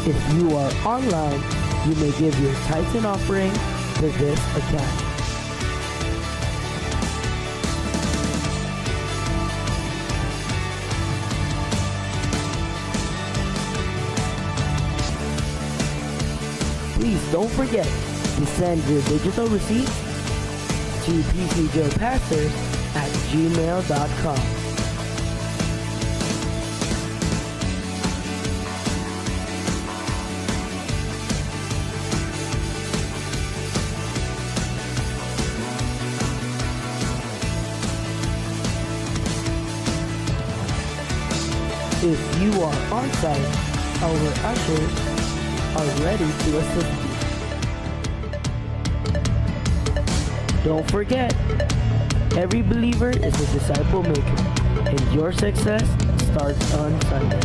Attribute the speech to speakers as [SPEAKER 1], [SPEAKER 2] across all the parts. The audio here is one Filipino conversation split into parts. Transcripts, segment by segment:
[SPEAKER 1] If you are online, you may give your tithes and offering to this account. Please don't forget to send your digital receipts to pcjoepastors@gmail.com. If you are on site, our ushers are ready to assist you. Don't forget, every believer is a disciple maker, and your success starts on Sunday.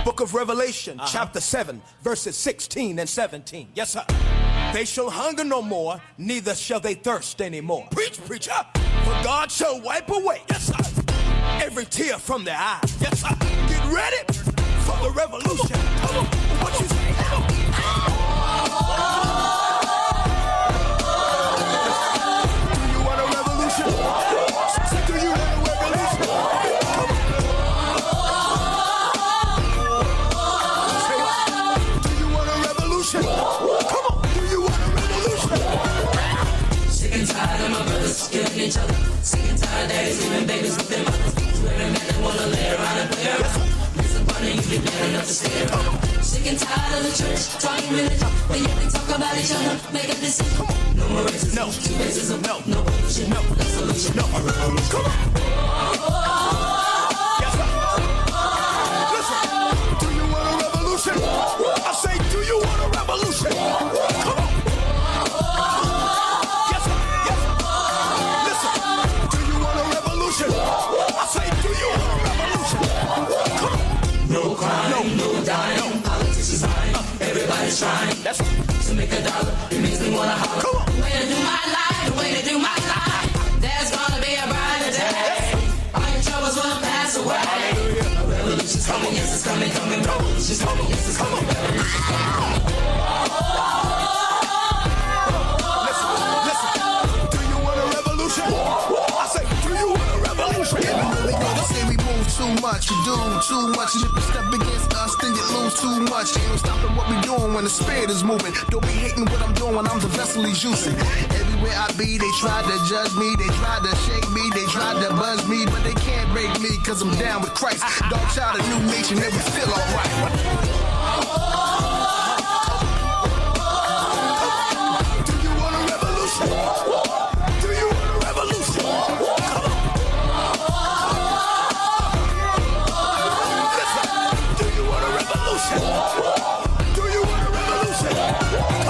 [SPEAKER 2] Book of Revelation, chapter 7, verses 16 and 17. Yes, sir. They shall hunger no more, neither shall they thirst anymore. Preach, preacher. For God shall wipe away, yes, sir, every tear from their eyes. Yes, sir. Get ready for the revolution. Come on. What you say? Come on. Do you want a revolution? Do you want a revolution? Do you want a revolution? Come on. Do you want a revolution?
[SPEAKER 3] Sick and tired of my brothers killing each other. Sick and tired of daddies leaving babies with their mothers. Swearing that they wanna lay around and play around. Listen, buddy, you be bad enough to stay around. Sick and tired of the church talking religion, but yet they talk about each other. Make a decision. No more racism. No. Two racism. No. No pollution. No. No solution. No. Come on. Yes, sir. Listen.
[SPEAKER 2] Do you want a revolution? I say, do you want a revolution? Come on. Yes, sir. Yes, sir. Listen. Do you want a revolution? I say, do you want a revolution? Come on.
[SPEAKER 3] No crime, no dying, no politicians lying. Everybody's trying.
[SPEAKER 2] That's
[SPEAKER 3] to make a dollar. It makes me wanna holler.
[SPEAKER 2] Come on.
[SPEAKER 3] Way to do my life, the way to do my life. There's gonna be a brighter day. All your troubles will pass away. A revolution's coming, yes it's coming, coming. Revolution's coming, yes it's coming. Revolution's coming.
[SPEAKER 2] Listen, listen. Do you want a revolution? I say, do you want a revolution?
[SPEAKER 4] They say we move too much, you do too much. And if you step against us, then you lose too much. Ain't no stopping what we doing when the spirit is moving. Don't be hating what I'm doing when I'm the vessel he's using. Everywhere I be, they try to judge me, they try to shake me, they try to buzz me, but they can't break me, cause I'm down with Christ. Dog child, a new nation, and we still alright.
[SPEAKER 2] Do you want a revolution? Do you want a revolution? Come on. Listen. Do you want a revolution? Do you want a revolution? Come on.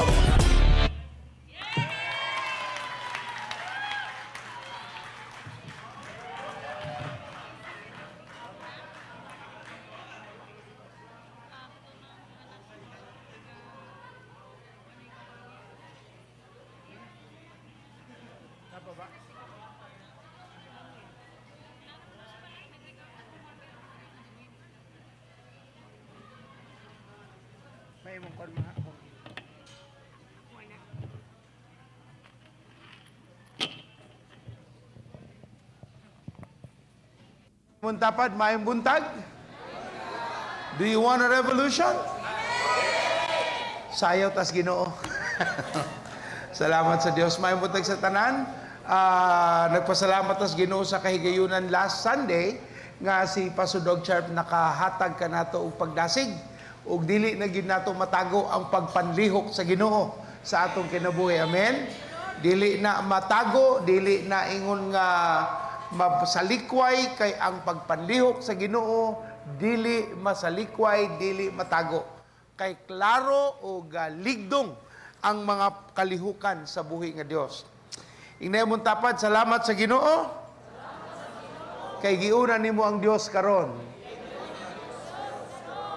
[SPEAKER 5] May mong kon mga ako. Muntapad, may buntag? Do you want a revolution? Sayaw tas Ginoo. Salamat sa Dios. May buntag sa tanan. Nagpasalamat tas Ginoo sa kahigayunan last Sunday nga si Pastor Dog Sharp nakahatag ka nato og pagdasig ug dili na gyud nato matago ang pagpanlihok sa Ginoo sa atong kinabuhi. Amen. Dili na matago, dili na ingon nga masalikway kay ang pagpanlihok sa Ginoo dili masalikway, dili matago. Kay klaro o ligdong ang mga kalihukan sa buhi nga Dios. Inay mong tapad, salamat sa Ginoo. Kay giuna nimo ang Dios karon.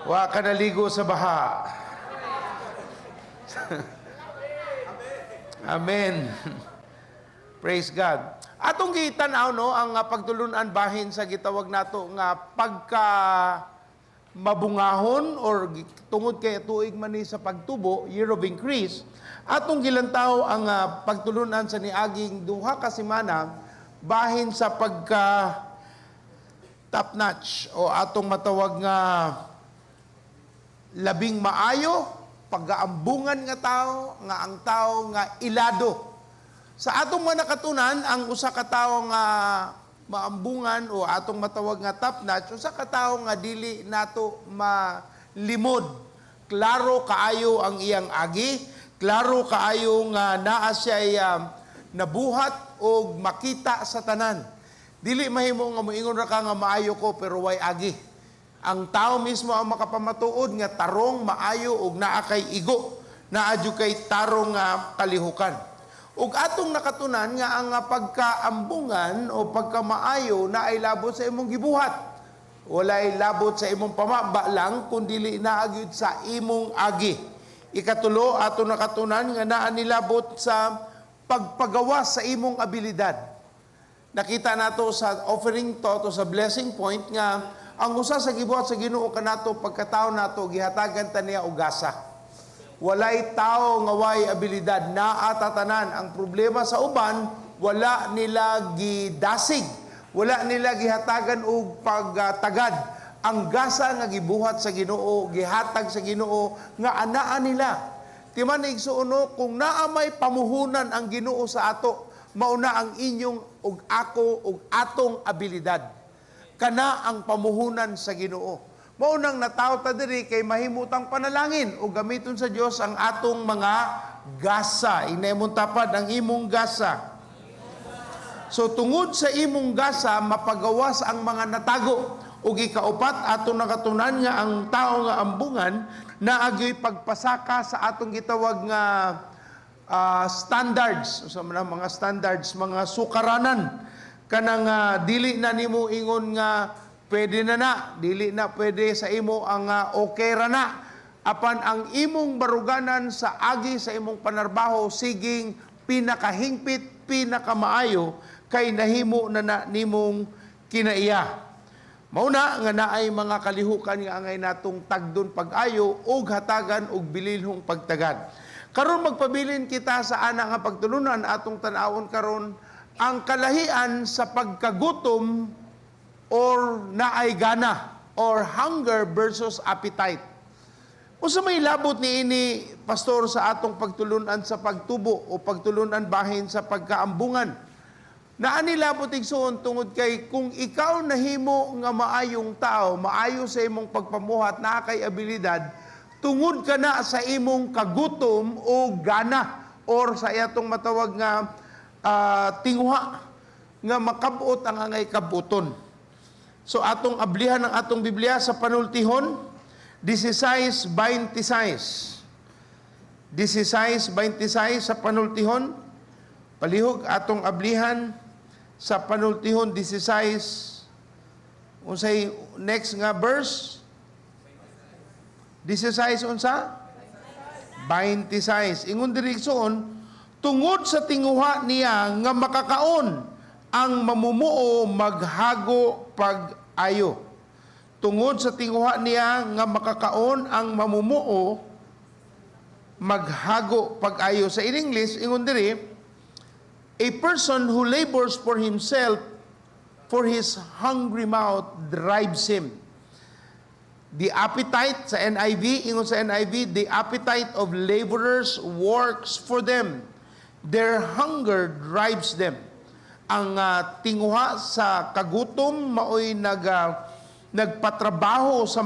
[SPEAKER 5] Wa ka naligo sa baha. Amen. Praise God. Atong gitanaw no ang pagtulunan bahin sa gitawag nato nga pagka mabungahon or tungod kay tuig man ni sa pagtubo, year of increase. Atong gilantaw ang pagtulunan sa niaging duha ka semana bahin sa pagka top notch o atong matawag nga labing maayo, pagaambungan nga tao, nga ang tao nga ilado. Sa atong mga nakatunan, ang usa ka tawo nga maambungan o atong matawag nga top notch, usa ka tawo nga dili nato malimod. Klaro kaayo ang iyang agi, klaro kaayo nga naa siya nabuhat o makita sa tanan. Dili mahimo nga moingon ra ka nga maayo ko pero way agi. Ang tao mismo ang makapamatuod nga tarong maayo og naa kay igo, naa jud kay tarong nga kalihukan. Ug atong nakatunan nga ang pagkaambungan o pagkamaayo na ay labot sa imong gibuhat. Walay labot sa imong pamaba lang kundi naagyud sa imong agi. Ikatulo atong nakatunan nga naa nilabot sa pagpagawas sa imong abilidad. Nakita nato sa offering to sa blessing point nga ang usa sa gibuhat sa Ginoo kanato pagkatao nato gihatagan ta niya og gasa. Walay tao nga way abilidad na atatanan. Ang problema sa uban, wala nila gidasig, wala nila gihatagan og pagtagad. Ang gasa nga gibuhat sa Ginoo, gihatag sa Ginoo nga anaa nila. Timan igsuono kung naa may pamuhunan ang Ginoo sa ato, mauna ang inyong ug ako ug atong abilidad. Kana ang pamuhunan sa Ginoo. Maunang nataw ta diri kay mahimutang panalangin o gamiton sa Dios ang atong mga gasa. Inemon tapad ang imong gasa. So tungod sa imong gasa mapagawas ang mga natago. Ug ikaupat atong nakatunan nga ang tao nga ambungan naagyoy pagpasaka sa atong gitawag nga standards. So mga standards, mga sukaranan kanang dili na nimo ingon nga pwede na, dili na pwede sa imo ang okay ra na. Apan ang imong baruganan sa agi sa imong panarbaho siging pinakahingpit, pinakamaayo kay nahimo na nimong kinaiya. Mauna nga naay mga kalihukan nga angay natong tagdon pag-ayo ug hatagan ug bililhong pagtagad. Karon magpabilin kita sa ana nga pagtulunan atong tan-awon karon ang kalahian sa pagkagutom or naay gana, or hunger versus appetite. Unsa may labot ni ini, pastor, sa atong pagtulunan sa pagtubo o pagtulunan bahin sa pagkaambungan? Naani labot igsuon tungod kay kung ikaw nahimo nga maayong tao, maayo sa imong pagpamuhat, na kay abilidad, tungod ka na sa imong kagutom o gana, or sa iyatong matawag nga tinguha, nga makabot ang angay kabuton. So atong ablihan ng atong Biblia sa panultihon 16:26. 16:26 sa panultihon. Palihog atong ablihan sa panultihon 16. Unsay next nga verse? 16 unsa? 26. Ingon diri igsoon, tungod sa tinguha niya nga makakaon ang mamumuo maghago pag-ayo. Tungod sa tinguha niya nga makakaon ang mamumuo maghago pag-ayo. Sa in English, ingon diri, a person who labors for himself, for his hungry mouth drives him. The appetite sa NIV, ingon sa NIV, the appetite of laborers works for them. Their hunger drives them. Ang tinguha sa kagutom maoy nagpatrabaho sa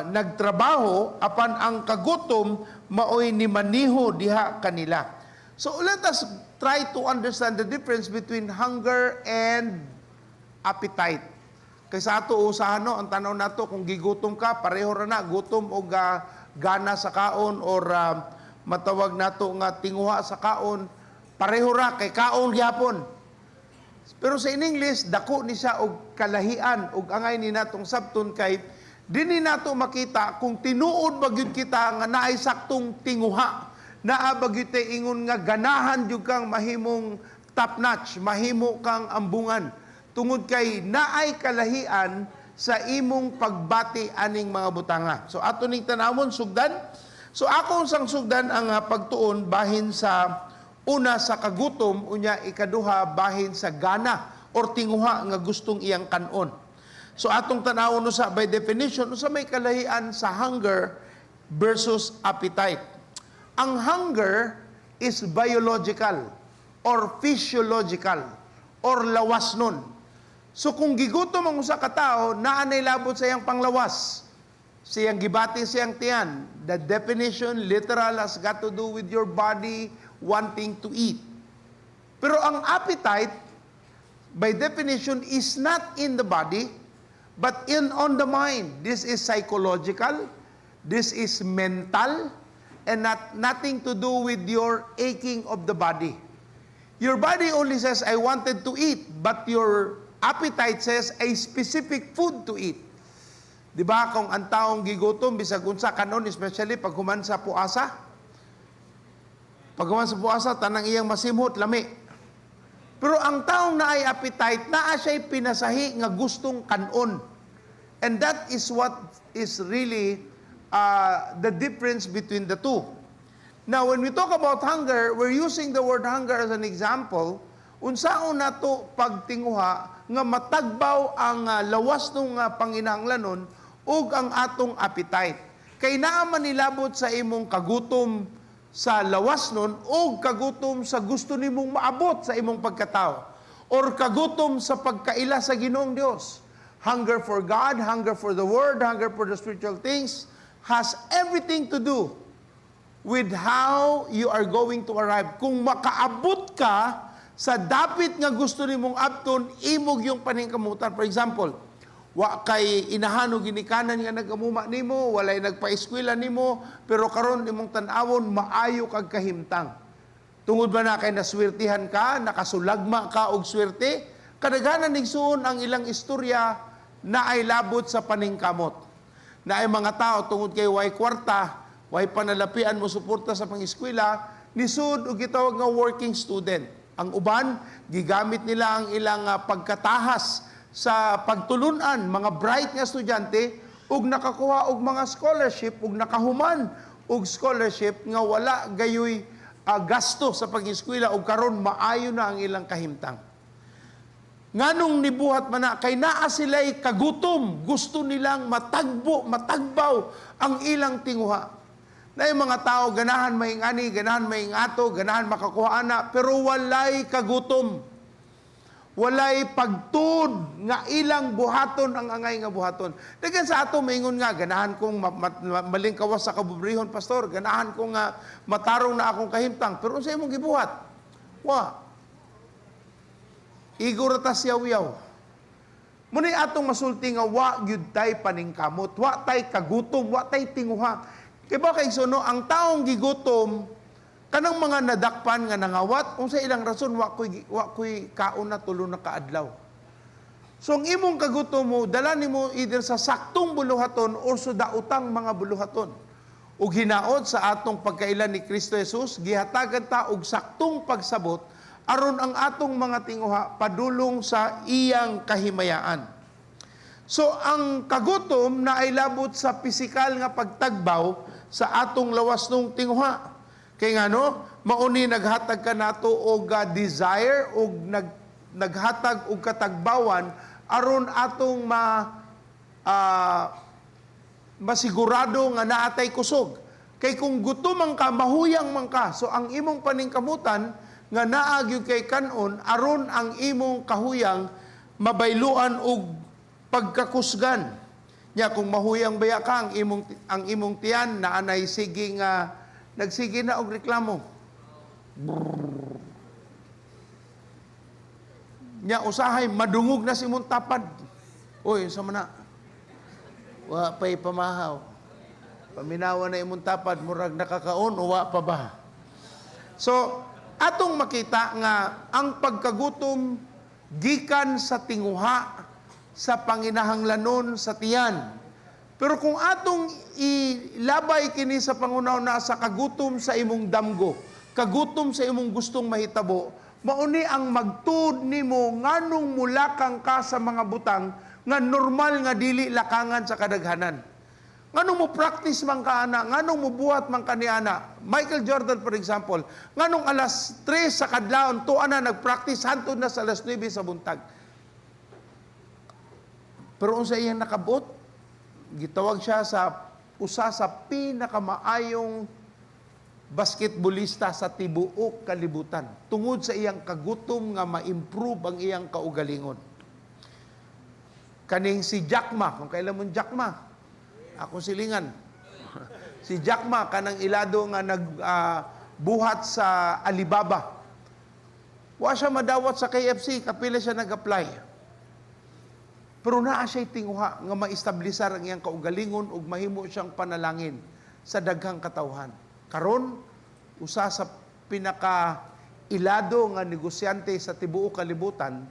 [SPEAKER 5] nagtrabaho, apan ang kagutom maoy ni maniho diha kanila. So let us try to understand the difference between hunger and appetite. Kaysa ato usahan no, ang tanaw nato kung gigutom ka, pareho ra na gutom o gana sa kaon or matawag nato nga tinguha sa kaon, pareho ra kay kaon gyapon. Pero sa in English, dako ni siya og kalahian og angay ni natong sabton kay dinhi nato makita kung tinuod ba gyud kita nga naay saktong tinguha, Naabag ite ingon nga ganahan jud kang mahimong top notch, mahimo kang ambungan. Tungod kay naay kalahian sa imong pagbati aning mga butanga. So ato ning tanawon sugdan. So ako sang sugdan ang pagtuon bahin sa una sa kagutom, unya ikaduha bahin sa gana or tinguha nga gustong iyang kanon. So atong tanawon sa by definition sa may kalahian sa hunger versus appetite. Ang hunger is biological or physiological or lawas nun. So kung gigutom ang usa ka tawo, naanay labot sa iyang panglawas. Siyang gibati siyang tiyan. The definition literal has got to do with your body wanting to eat. Pero ang appetite by definition is not in the body but on the mind. This is psychological, this is mental, and nothing to do with your aching of the body. Your body only says, I wanted to eat, but your appetite says a specific food to eat. Di ba kung ang taong gigutom, bisag unsa kanon, especially pag human sa puasa, tanang iyang masimhot, lami. Pero ang taong naay appetite, naa siya'y pinasahi nga gustong kanon. And that is what is really the difference between the two. Now, when we talk about hunger, we're using the word hunger as an example. Unsaon nato pagtinguha nga matagbaw ang lawas ng panginahanglanon ug ang atong appetite. Kay naa man nilabot sa imong kagutom sa lawas nun ug kagutom sa gusto nimong maabot sa imong pagkatao or kagutom sa pagkaila sa Ginoong Dios. Hunger for God, hunger for the Word, hunger for the spiritual things has everything to do with how you are going to arrive. Kung makaabot ka sa dapit nga gusto nimong abton, imog yung paningkamutan. For example, wa kay inahano ginikanan nga nagamuma nimo, walay nagpa-eskwela nimo, pero karon imong tan-awon maayo kag kahimtang. Tungod ba na kay naswertihan ka, nakasulagma ka og swerte, kadaghanan ning suon ang ilang istorya na ay labot sa paningkamot. Na ay mga tao tungod kay way kwarta, way panalapian mo suporta sa pangiskwela, nisud og gitawag nga working student. Ang uban, gigamit nila ang ilang pagkatahas sa pagtulunan, mga bright nga estudyante, ug nakakuha og mga scholarship, ug nakahuman og scholarship nga wala gayoy gasto sa pag-eskwela ug karon maayo na ang ilang kahimtang. Nganong nibuhat man na, kay naa sila'y kagutom, gusto nilang matagbaw ang ilang tinguha. Na yung mga tao, ganahan maingani, ganahan maingato, ganahan makakuha na, pero walay kagutom. Walay pagtud nga ilang buhaton ang angay nga buhaton. Dagan sa ato, maingon nga, ganahan kong malingkawas sa kabubrihon, pastor, ganahan kong matarong na akong kahimtang, pero sa imong gibuhat, iguratas yaw-yaw. Muna atong masulti nga wa gyud tay paningkamot, wa tay kagutom, wa tay tinguha. Kaya ba kay suno, ang taong gigutom, kanang mga nadakpan nga nangawat, kung sa ilang rason, wa ko'y kaon na tulo na kaadlaw. So ang imong kagutom mo, dala nimo either sa saktong buluhaton o sa dautang mga buluhaton. Ug hinaot sa atong pagkailan ni Kristo Jesus, gihatagan ta og saktong pagsabot aron ang atong mga tinguha padulong sa iyang kahimayaan. So ang kagutom na ay labot sa pisikal nga pagtagbaw sa atong lawas ng tinguha. Kay ngano, mauni naghatag ka nato og desire og naghatag og katagbawan aron atong masigurado nga naatay kusog. Kay kung gutom ka, mahuyang man ka. So ang imong paningkamutan nga naagyo kay kanon aron ang imong kahuyang mabayluan og pagkakusgan. Nya kung mahuyang baya ka ang imong tiyan naanay sige nga nagsige na og reklamo. Nya usahay madungog na si imong tapad. Oy, sa mana? Wa pay pamahaw. Paminawa na imong tapad murag nakakaon o wa pa ba? So atong makita nga ang pagkagutom gikan sa tinguha sa panginahanglanon sa tiyan. Pero kung atong ilabay kini sa pangunaw sa kagutom sa imong damgo, kagutom sa imong gustong mahitabo, mauni ang magtud nimo nganong mulakang ka sa mga butang nga normal nga dili lakangan sa kadaghanan. Nganong mo practice man ka ana, nganong mo buhat man ka ni ana. Michael Jordan for example, nganong alas 3 sa kadlawon tuwa na nagpractice hantod na sa alas 9 sa buntag. Pero unsa iyang nakabot, gitawag siya sa usa sa pinakamaayong basketballista sa tibuok kalibutan tungod sa iyang kagutom nga ma-improve ang iyang kaugalingon. Kaning si Jack Ma, kung kailan mo Jack Ma, ako silingan. Si Jack Ma, kanang ilado nga nagbuhat sa Alibaba. Wa siya madawat sa KFC, kapila siya nag-apply. Pero naa siya'y tinguha nga maistablisar ang iyang kaugalingon ug mahimo siyang panalangin sa daghang katawhan. Karon, usa sa pinaka-ilado nga negosyante sa tibuok kalibutan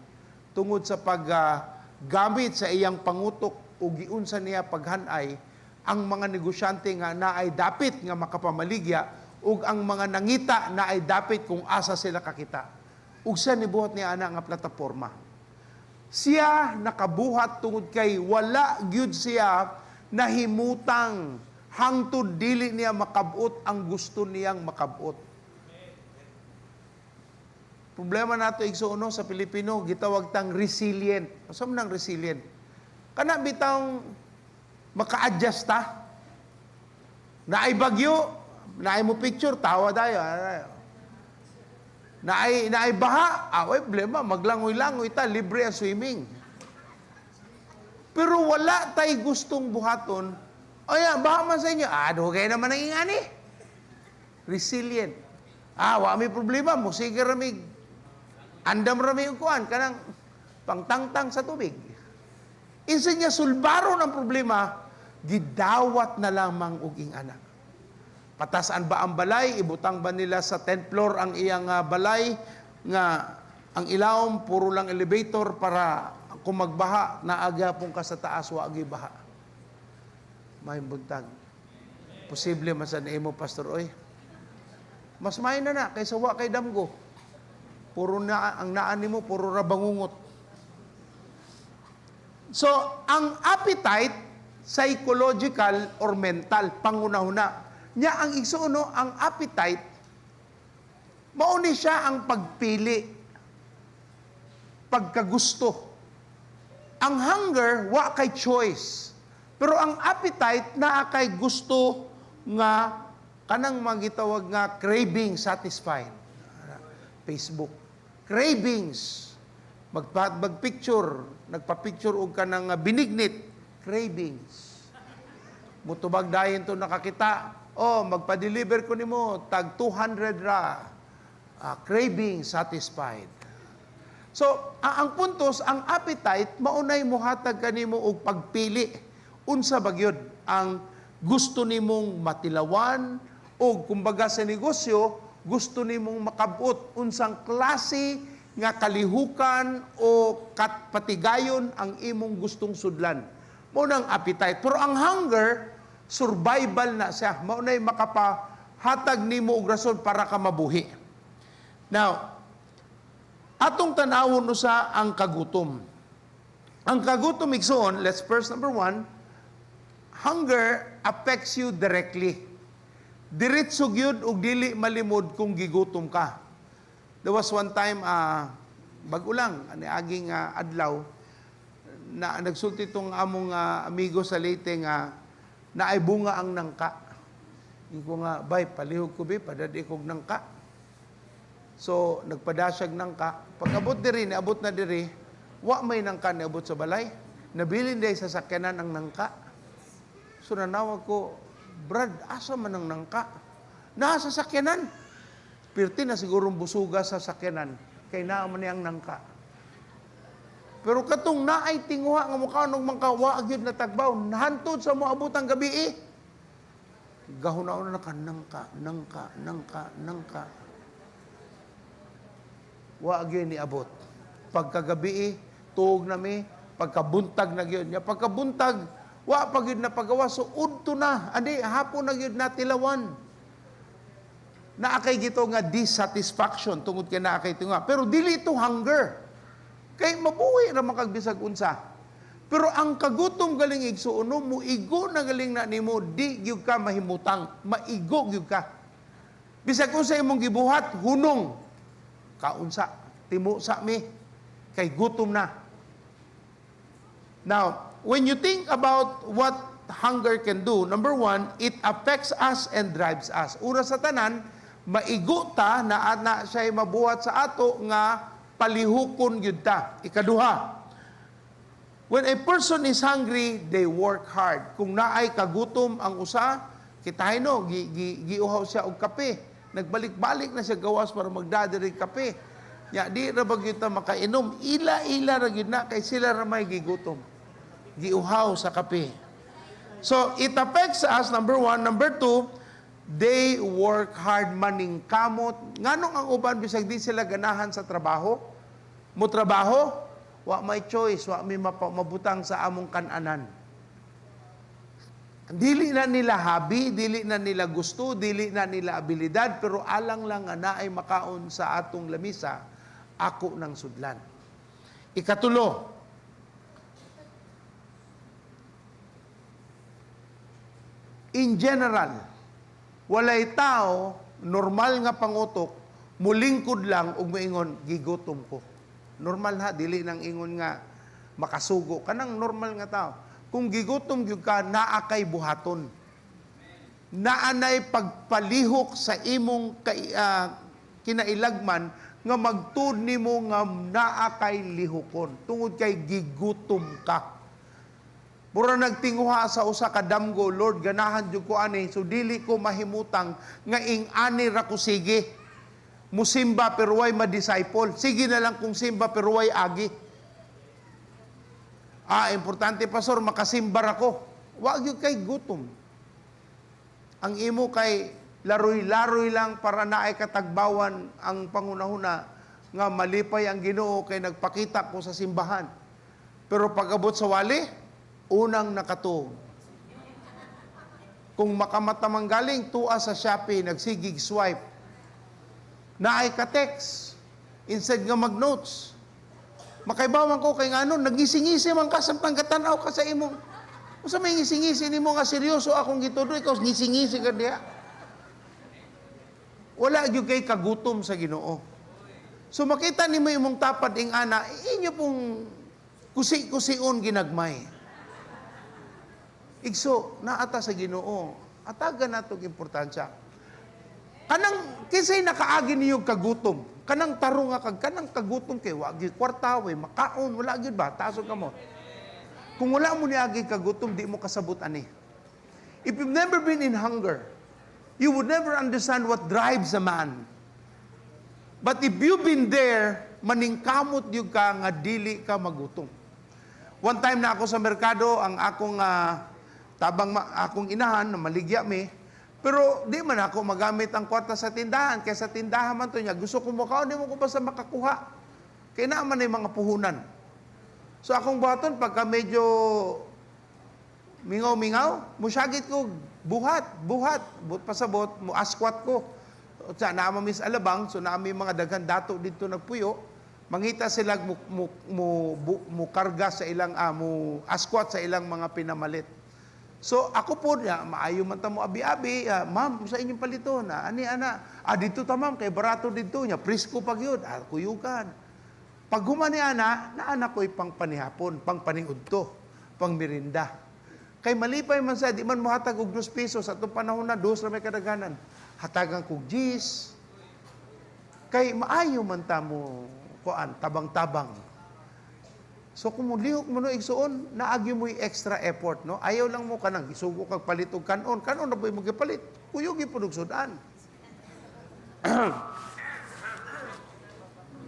[SPEAKER 5] tungod sa paggamit sa iyang pangutok ug giunsa niya paghanay ang mga negosyante nga naay dapit nga makapamaligya ug ang mga nangita naay dapit kung asa sila kakita. Ug siya nibuhat niya ana nga plataporma. Siya nakabuhat tungod kay wala gyud siya nahimutang hangtod dili niya makabot ang gusto niyang makabot. Problema nato igsuono sa Pilipino gitawag tang resilient. Asa man nang resilient? Kana bitang maka-adjust ta. Naay bagyo, naay mo picture tawa dayo. Naay baha, problema, maglangoy-langoy ta, libre ang swimming. Pero wala tay gustong buhaton, baha man sa inyo, dugay naman ang ingani. Resilient. Wa may problema, musige ramig, andam ramig kuan, kanang pangtangtang sa tubig. Insa niya sulbaro ng problema, gidawat na lamang og ing anak. Patasan ba ang balay? Ibutang ba nila sa 10th floor ang iyang balay? Nga ang ilawom, puro lang elevator para kung magbaha, naaga pong ka sa taas, wagi baha. May buntag. Posible masan mo, Pastor Oy. Mas may na kaysa wa kay damgo. Puro na, ang naan mo, puro rabangungot. So, ang appetite, psychological or mental, pangunahuna, nya ang igsuono ang appetite mauni siya ang pagpili pagkagusto. Ang hunger wa kay choice, pero ang appetite naa kay gusto nga kanang magitawag nga craving satisfied. Facebook cravings, magpicture, nagpa-picture og kanang binignit, cravings. Mutubag dayon to nakakita, magpa-deliver ko nimo tag 200 ra. Craving satisfied. So, ang puntos, ang appetite maunay muhatag kanimo og pagpili unsa bagyod ang gusto nimong matilawan o kumbaga sa negosyo gusto nimong makabot unsang klase nga kalihukan o patigayon ang imong gustong sudlan. Mao nang appetite. Pero ang hunger, survival na siya. Maunay makapahatag nimo og rason para ka mabuhi. Now, atong tanawon sa ang kagutom. Ang kagutom igsoon, let's first number 1, hunger affects you directly. Diretso gyud og dili malimod kung gigutom ka. There was one time, bago lang, aging adlaw, na nagsulti itong among amigo sa Leyte nga naay bunga ang nangka. Yung ko nga, bay, palihog ko padadi kog nangka. So, nagpadasyag nangka. Pag abot diri, niabot na diri, wa may nangka niabot sa balay. Nabilin day sa sakyanan ang nangka. So, nanawag ko, Brad, asa man ang nangka? Nasa sakyanan. Pirti na sigurong busuga sa sakyanan. Kay naaman niyang nangka. Pero katong naay tinguha nga mukha nung mga waagid na tagbaw, nahantod sa moabot ang gabi Gahunaon na ka, nangka. Waagid ni abot. Pagkagabi, tuog na mi, pagkabuntag na gyud niya. Pagkabuntag, Wa pag yun na pagawas, so udto na. Adi, hapon na yun na tilawan. Naakay gito nga dissatisfaction, tungod kay naakay ito nga. Pero dili ito hunger. Kay mabuhi ra makagbisag unsa. Pero ang kagutom galing igsuuno, muigo na galing na nimo, di gyud ka mahimutang, maigo gyud ka. Bisag unsa imong gibuhat, hunong. Kaunsa, timo sa mi, kay gutom na. Now, when you think about what hunger can do, number one, it affects us and drives us. Una sa tanan, maigo ta na siya'y mabuhat sa ato nga palihukon gyud ta. Ikaduha, when a person is hungry, they work hard. Kung naay kagutom ang usa, kitahin no, giuhaw siya og kape. Nagbalik-balik na siya gawas para magdadiri kape. Ya, di ra ba gyud ta makainom? Ila-ila ra gyud na kay sila ra may gigutom. Giuhaw sa kape. So, it affects us, number one. Number two, they work hard maning kamot. Nganong ang uban bisag di sila ganahan sa trabaho? Mo trabaho, wa may choice, wa may mabutang sa among kananan. Dili na nila hobby, dili na nila gusto, dili na nila abilidad, pero alang lang nga naay makaon sa atong lamisa, ako ng sudlan. Ikatulo, in general, walay tao, normal nga pangutok, mulingkod lang ug moingon gigutom ko. Normal ha, dili nang ingon nga makasugo. Kanang normal nga tao. Kung gigutom gyud ka, naa kay buhaton. Naanay pagpalihok sa imong kinailagman nga magtud nimo nga naa kay lihokon. Tungod kay gigutom ka. Pura nagtinguha sa usa ka damgo, Lord, ganahan jud ko ani, so dili ko mahimutang nga ing ani ra ko sige. Musimba pero way ma-disciple. Sige na lang kung simba pero way agi. Importante, Pastor, makasimbar ako. Wag yun kay gutom. Ang imo kay laroy-laroy lang para naay katagbawan ang pangunahuna nga malipay ang Ginoo kay nagpakita ko sa simbahan. Pero pag-abot sa wali, unang nakatuog. Kung makamatamang galing, tuwa sa Shopee, nagsigig swipe. Naay ka-text, instead nga mag-notes. Makaibawan ko kay ngano, nagngisi-ngisi man ka, sampang katanaw ka sa imong. Kung sa may ngisi-ngisi ni mo nga seryoso akong gitudo, ikaw ngisi-ngisi ka diya. Wala yung kay kagutom sa Ginoo. So makita ni mo imong tapad ing ana, inyo pong kusi-kusion ginagmay. Igso, naata sa Ginoo, atagan nato importansya. Kanang kisay nakaagi niyo kagutom. Kanang tarong nga kanang kagutom kay wa gyud kwarta way makaon wala gyud ba tasod ka mo. Kung wala mo niagi kagutom di mo kasabot ani. If you've never been in hunger, you would never understand what drives a man. But if you've been there, maningkamot gyud ka nga dili ka magutom. One time na ako sa merkado, ang akong akong inahan na maligya mi. Pero di man ako magamit ang kwarta sa tindahan. Kaya sa tindahan man to niya, gusto ko makaon, di mo ko basta makakuha. Kaya naman ay mga puhunan. So akong buhaton, pagka medyo mingaw-mingaw, musyagit ko, buhat, pasabot, mu askwat ko. Sa naamamis alabang, so naami mga daghan dato dito nagpuyo, mangita sila mu karga sa ilang, mu askwat sa ilang mga pinamalit. So ako po niya, maayo man ta mo abi-abi, ma'am, sa inyong palito na, ani ana, dito ta ma'am, kay barato dito niya, prisko pag yun, kuyukan. Pag humani ana, anak ko'y pang panihapon, pang paniudto, pang mirinda. Kay malipay man sa, di man mohatag og 2 pesos, at itong panahon na, 2 na may kadaganan. Hatagang kog gis. Kay maayo man ta mo, kuan, tabang-tabang. So kung lihok mo no igsuon, naagi mo yung extra effort, no? Ayaw lang mo kanang isugo kag palit og kanon. Kanon na ba mo gipalit? Kuyog ipod sudan.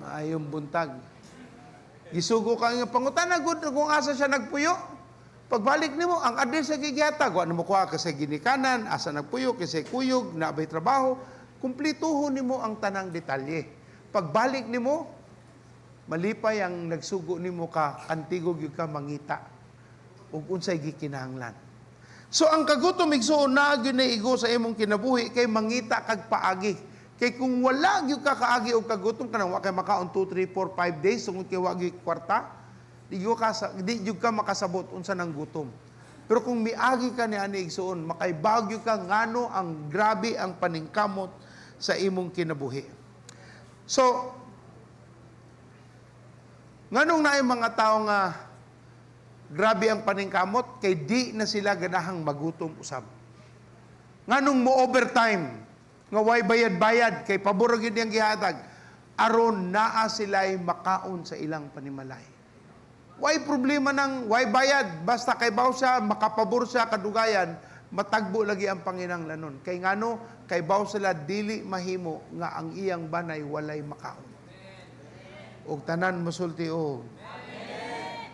[SPEAKER 5] Maayong buntag. Gisugo ka nga pangutana gud kung asa siya nagpuyo. Pagbalik nimo ang address sa gigyatag, wa nimo kuha kasi ginikanan, asa nagpuyo kasi kuyog, naabay trabaho, kumplituhon nimo ang tanang detalye. Pagbalik nimo, malipay ang nagsugo nimo ka, antigog yung ka mangita. ug unsay gikinahanglan. So ang kagutom igsuon na gyud na igo sa imong kinabuhi kay mangita kag paagi. Kay kung wala gyud ka kaagi og kagutom kanang wa kay makaon 2, 3, 4, 5 days tungod kay wa gyud kwarta, di gyud ka makasabot unsa nang gutom. Pero kung miagi ka ni ani igsuon, makaibagyo ka ngano ang grabe ang paningkamot sa imong kinabuhi. So nganong naay mga tao nga grabe ang paningkamot kay di na sila ganahang magutom usab. Nganong mo overtime nga way bayad-bayad kay pabor gyud yang gihatag aron naa sila'y makaon sa ilang panimalay. Way problema ng way bayad basta kay baw siya makapabor siya kadugayan matagbo lagi ang panginahanglanon. Kay ngano kay baw sila dili mahimo nga ang iyang banay walay makaon. Og tanan mosulti og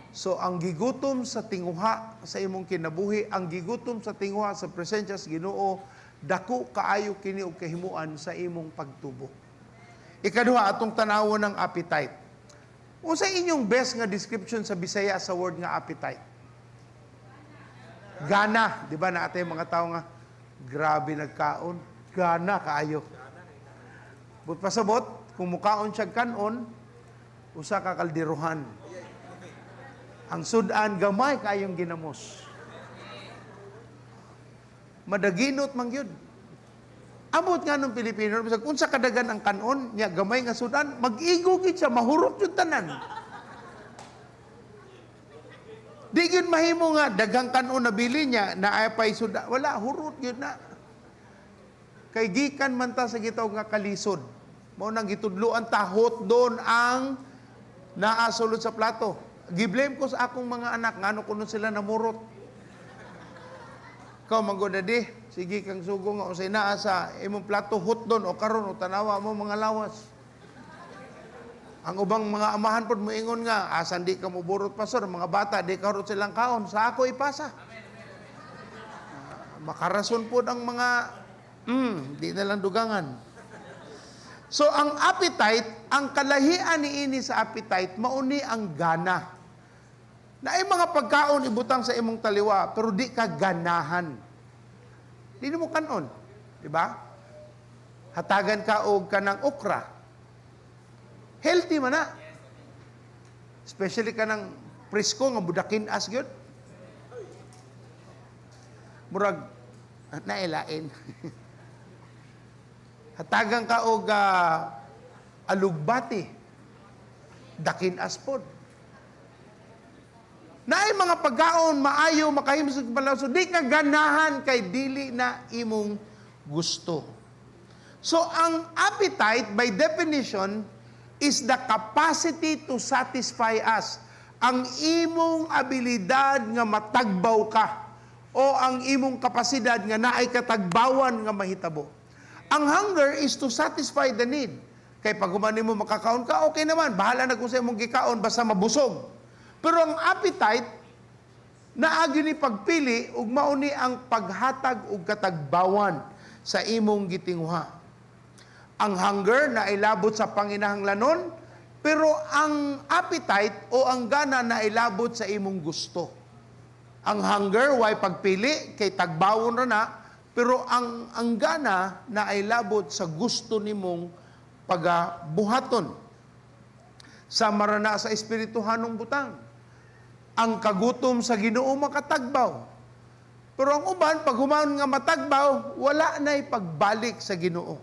[SPEAKER 5] so, ang gigutom sa tinguha sa imong kinabuhi, ang gigutom sa tinguha sa presensya sa Ginoo, dako kaayo kini og kahimuan sa imong pagtubo. Ikaduha, atong tanawon ng appetite. Unsa inyong best nga description sa Bisaya sa word nga appetite? Gana. Di ba na atay mga tao nga, grabe nagkaon, gana kaayo. But pasabot, kung mukaon siya kanon, usa ka kaldiruhan. Ang sudan gamay kayong ginamos. Madaginot man gyud. Abot nga nung Pilipino, bisag unsa kadagan ang kanon, nya gamay nga sudan, mag-igo gid siya, mahurot jud tanan. Di gyud mahimo nga daghang kanon na bili niya na ay pay sudan, wala hurot gyud na. Kay gikan man ta sa gitawag nga kalisod. Mao nang gitudloan ta hot doon ang naasulod sa plato. Giblame ko sa akong mga anak, ngano kuno sila namurot. Ikaw, manggoda di, sige kang sugo nga, usay naa sa imong plato, hot doon, o karon o tanawa mo mga lawas. Ang ubang mga amahan po, moingon nga, asan di ka muburot pastor, mga bata, di ka rot silang kaon, sa ako ipasa. Makarason po ang mga, di na lang dugangan. So, ang appetite, ang kalahian ni ini sa appetite, mauni ang gana. Na ay mga pagkaon ibutang sa imong taliwa, pero di ka ganahan. Di mo kanon. Diba? Hatagan ka og kanang okra. Healthy man na. Especially kanang presko nga budakin as gyud. Murag nailain. Hatagan ka og alugbati. Dakin as pod. Naay mga pagkaon maayo makahimo sa palaso, di ka ganahan kay dili na imong gusto. So ang appetite by definition is the capacity to satisfy us. Ang imong abilidad nga matagbaw ka o ang imong kapasidad nga naay katagbawan nga mahitabo. Ang hunger is to satisfy the need. Kay pag humanin mo makakaon ka, okay naman, bahala na kung sa imong gikaon basta mabusog. Pero ang appetite, naagi ni pagpili, ug mauni ang paghatag ug katagbawan sa imong gitinguha. Ang hunger na ilabot sa panginahanglanon, pero ang appetite o ang gana na ilabot sa imong gusto. Ang hunger, way pagpili, kay tagbawon ra na, pero ang gana na ilabot sa gusto nimong pagabuhaton. Sa marana sa espirituhanong butang. Ang kagutom sa Ginoo makatagbaw. Pero ang uban, pag humaon nga matagbaw, wala na'y pagbalik sa Ginoo.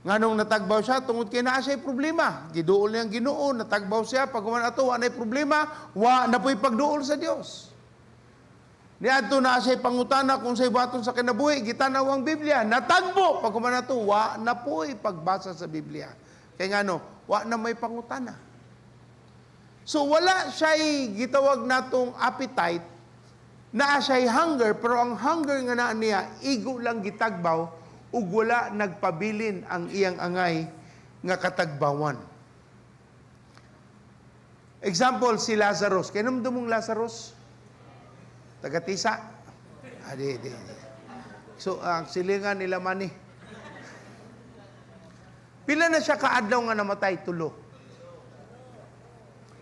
[SPEAKER 5] Nganong natagbaw siya, tungod kay naa siya'y problema. Giduol niyang Ginoo, natagbaw siya, pag humaon ato, wala na'y problema, wa na po'y pagduol sa Dios. Niadto na siya'y pangutana kung sa'y baton sa kinabuhi, gitanaw ang Biblia, natagbo, pag humaon ato, wa na po'y pagbasa sa Biblia. Kaya ngano, wa na may pangutana. So wala siya'y gitawag natong appetite, naa siya'y hunger, pero ang hunger nga na niya, igo lang gitagbaw, ug wala nagpabilin ang iyang angay nga katagbawan. Example, si Lazarus. Kinamdo mong Lazarus? Tagatisa? Di. So, ang silingan nila mani. Pila na siya kaadlaw nga namatay? 3.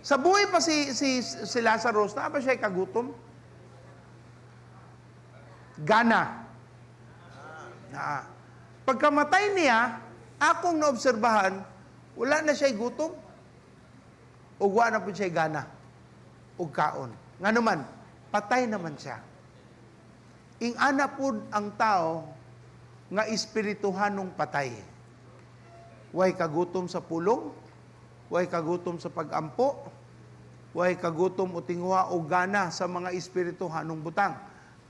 [SPEAKER 5] Sa buhay pa si Lazarus, na ba siya kagutom? Gana. Pagkamatay niya, akong naobserbahan, wala na siya gutom. O wala na po siya gana. O kaon. Nga naman, patay naman siya. Ing ana po ang tao nga espirituhanong patay. Way kagutom sa pulong, way kagutom sa pagampo, way kagutom o tingwa o gana sa mga espirituhanong butang.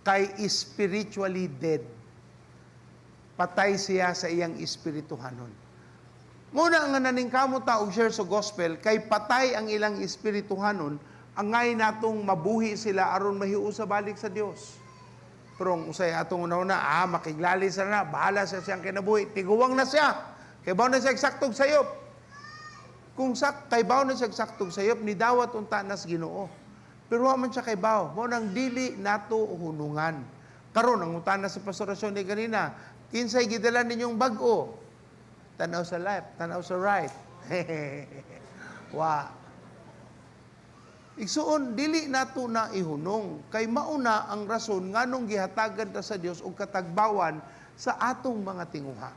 [SPEAKER 5] Kay spiritually dead. Patay siya sa iyang espirituhanon. Muna nga naning kamo ta og share sa gospel, kay patay ang ilang espirituhanon, angay natong mabuhi sila aron mahiu sa balik sa Dios. Pero usay atong una-una, makiglali sa na, bahala siya siyang kinabuhi, tiguwang na siya. Kay bawo na siya eksaktong sayop. Kung kay bawo na siya eksaktong sayop, ni dawat unta nas Ginoo. Pero wa man siya kay bawo, mo nang dili nato hunungan. Karon ang utana sa pastorasyon ni ganina, kinsay gidala ninyong bag-o? Tanaw sa left, tanaw sa right. Wa. Igsuon, dili nato na ihunong. Kay mauna ang rason nganong gihatagan ta sa Dios og katagbawan sa atong mga tinguha.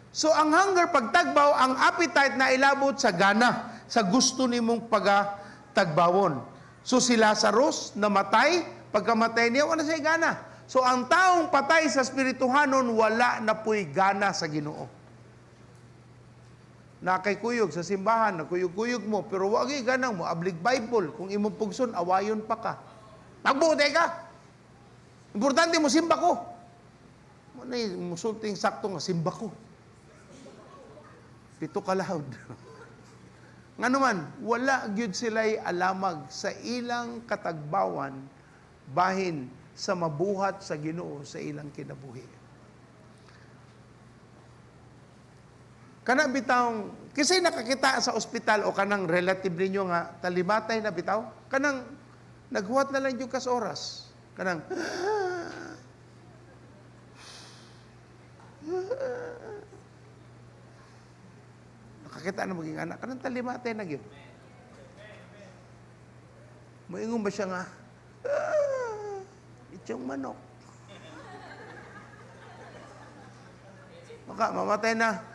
[SPEAKER 5] So ang hunger pagtagbaw, ang appetite na ilabot sa gana, sa gusto nimong pagtagbawon. So si Lazarus namatay, pagkamatay niya wala siya gana. So ang taong patay sa espirituhanon wala na puy gana sa Ginoo. Nakay-kuyog sa simbahan, nakuyog-kuyog mo, pero wag ganang mo, ablig Bible. Kung imong pugson, awayon pa ka. Magbuti ka! Importante mo, simba ko. Ano yung musulting sakto nga, simba ko. Pito ka loud. Nga naman, wala gyud sila'y alamag sa ilang katagbawan bahin sa mabuhat sa Ginoo sa ilang kinabuhi. Kana bitawng, kasi nakakita sa ospital o kanang relative ninyo nga, talimatay na bitaw, kanang naghuwat na lang yung kas oras. Kanang, nakakita na maging anak, kanang talimatay na yun. Moingon ba siya nga, itong manok. Maka, mamatay na,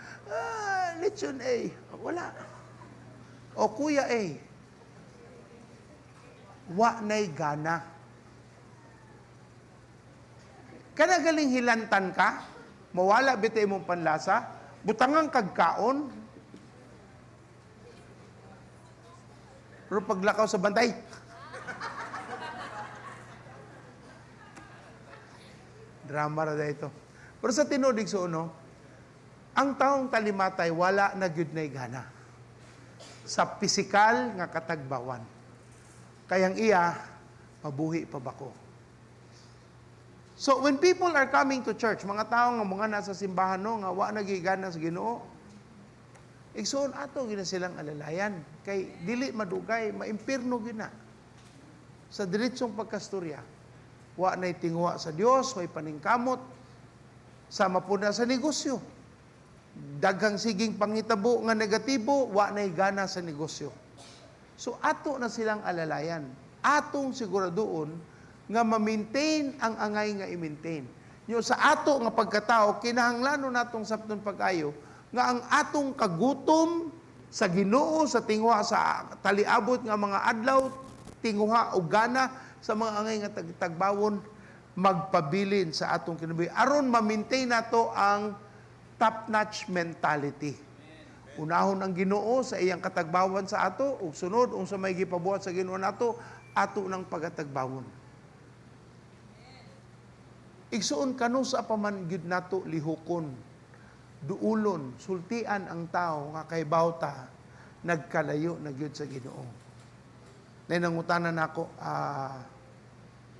[SPEAKER 5] lechon A. Wala. O kuya A. Wa na'y gana. Kana galing hilantan ka, mawala bitay mong panlasa, butangang kagkaon, pero paglakaw sa bantay, drama ra ito. Pero sa tinudig sa uno, ang taong talimatay, wala na gyud na'y gana. Sa pisikal nga katagbawan. Kayang iya, mabuhi pa bako. So, when people are coming to church, mga tao nga mga nasa simbahan no, nga wa nagigana sa Ginoo, igsoon ato gina silang alalayan. Kay dili madugay, maimpirno gina. Sa diretsong pagkastorya, wa na'y tingwa sa Dios, way paningkamot, sama po na sa negosyo. Daghang siging pangitabo nga negatibo, wa na'y gana sa negosyo. So ato na silang alalayan. Atong siguradoon nga ma-maintain ang angay nga i-maintain. Yo sa ato nga pagkatao, kinahanglanon natong sapton pag-ayo nga ang atong kagutom sa Ginoo, sa tingwa sa taliabot nga mga adlaw, tinguha o gana sa mga angay nga tagbawon, magpabilin sa atong kinabuhi. Aron ma-maintain nato ang top-notch mentality. Unahon ang Ginoo sa iyang katagbawan sa ato, ug sunod unsa may gipabuhat sa Ginoo nato, ato nang pagatagbawon. Igsuon kano sa paman gyud nato lihokon, duulon, sultian ang tao nga kay bawta nagkalayo na gyud sa Ginoo. Nay nangutanan nako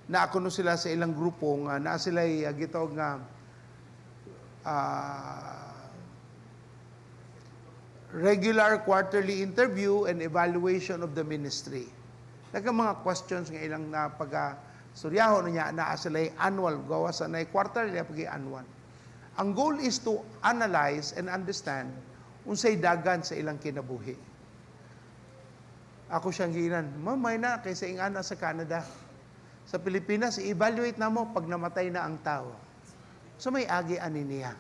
[SPEAKER 5] na ako no sila sa ilang grupo nga naa sila gitawag nga regular quarterly interview and evaluation of the ministry. Nagka mga questions nga ilang na pag-suryaho niya na sila annual, gawa sa na quarterly pag annual. Ang goal is to analyze and understand unsay dagan sa ilang kinabuhi. Ako siyang giinan, mamay na kaysa ingana sa Canada. Sa Pilipinas, i-evaluate na mo pag namatay na ang tao. So may agi ani niya.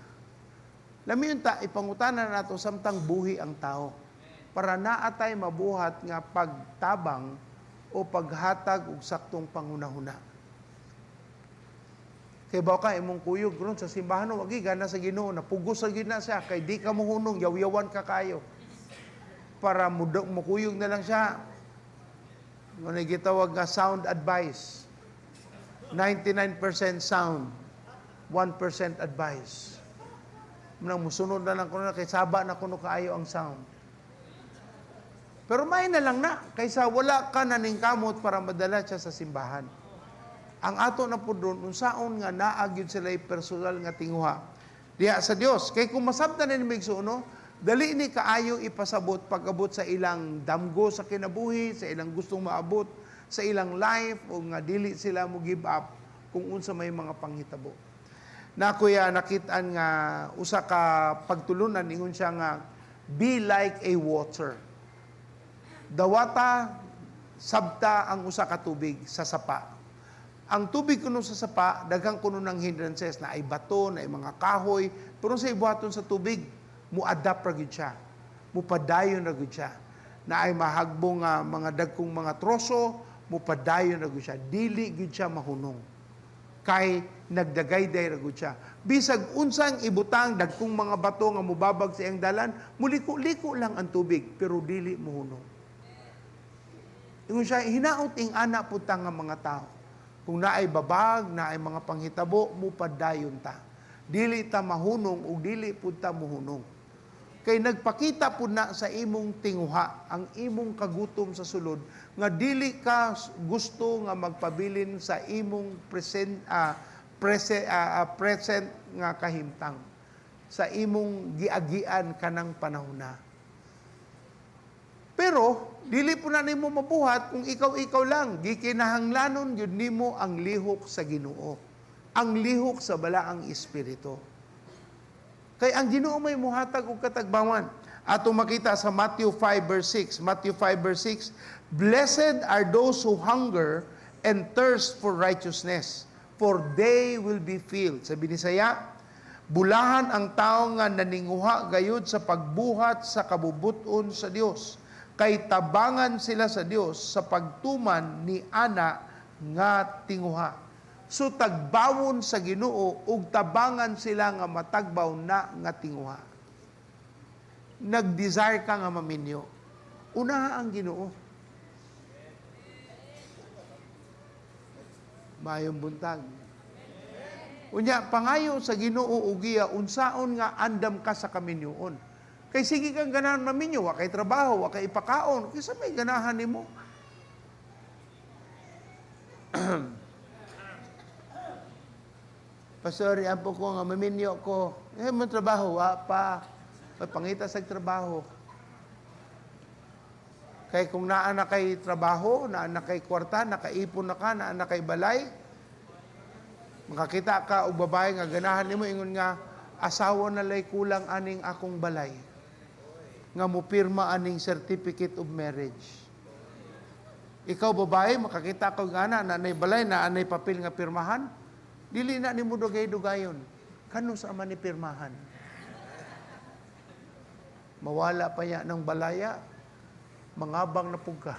[SPEAKER 5] Lami yun ipangutanan nato samtang buhi ang tao. Para naatay mabuhat nga pagtabang o paghatag og saktong pangunahuna. Kay ba ka imong kuyog ron sa simbahan wagi gana sa Ginoo na pugos sa gina siya kay di ka mohunong yaw-yawan ka kayo. Para mukuyog na lang siya. Ngunit gitawag nga sound advice. 99% sound, 1% advice. Munang musunod na lang kuno kay saba na kuno kaayo ang sound. Pero may na lang na kaysa wala ka naningkamot para madala siya sa simbahan. Ang ato na po doon, unsaon nga naagyod sila personal nga tinguha. Diya sa Dios. Kay kung masabtan na ni Migsuno, dali ni kaayo ipasabot pag-abot sa ilang damgo sa kinabuhi, sa ilang gustong maabot, sa ilang life, o nga dili sila mo give up kung unsa may mga panghitabo. Na kuya nakitaan nga usa ka pagtulunan ingon siya nga be like a water. Dawata sabta ang usa ka tubig sa sapa. Ang tubig kuno sa sapa daghang kuno ng hindrances na ay bato, na ay mga kahoy, pero sa ibuhaton sa tubig mu-adapt ra gyud siya. Mupadayon ra gyud siya. Na ay mahagbong mga dagkong mga troso, mupadayon ra gyud siya. Dili gyud siya mahunong. Kay nagdagayday ra gyud siya. Bisag unsang ibutang dagkong mga bato nga mubabag sa iyang dalan, muliko-liko lang ang tubig pero dili mohunong. Ingon siya, hinaot ing ana puta nga mga tao. Kung naay babag, naay mga panghitabo, mupadayon ta. Dili ta mahunong o dili pud ta mohunong. Kay nagpakita pud na sa imong tinguha, ang imong kagutom sa sulod, nga dili ka gusto nga magpabilin sa imong present nga kahimtang. Sa imong giagian kanang panahona. Pero, dili po na nimo mabuhat kung ikaw-ikaw lang. Gikinahanglanon yun nimo ang lihok sa Ginoo. Ang lihok sa balaang Espiritu. Kay ang Ginoo may muhatag og katagbangan. Ato makita sa Matthew 5 verse 6. Matthew 5 verse 6, blessed are those who hunger and thirst for righteousness, for they will be filled. Sa Binisaya, bulahan ang tao nga naninguha gayud sa pagbuhat sa kabubuton sa Dios. Kay tabangan sila sa Dios sa pagtuman ni ana nga tinguha. So tagbawon sa Ginoo ug tabangan sila nga matagbaw na nga tinguha. Nag-desire ka nga maminyo. Unaha ang Ginoo. Mayong buntag. Unya pangayo sa Ginoo ugiya unsaon nga andam ka sa kaminyoon. Kay sige kang ganahan maminyo, wa kay trabaho, wa kay ipakaon, kaysa may ganahan nimo. Pastor, ampo ko nga maminyo ko. Mo trabaho, wa pa. May pangita sa trabaho. Kay kung naa na kay trabaho, naa na kay kwarta, nakaipon na ka, naa na kay balay, makakita ka og babae nga ganahan nimo ingon nga asawa na lay kulang aning akong balay. Nga mo pirma aning certificate of marriage. Ikaw babae, makakita ko gana na anay balay, na anay papel nga pirmahan, dili na ni mo dugay-dugayon. Kano sa man ni pirmahan? Mawala pa ya ng balaya, mangabang na pugka.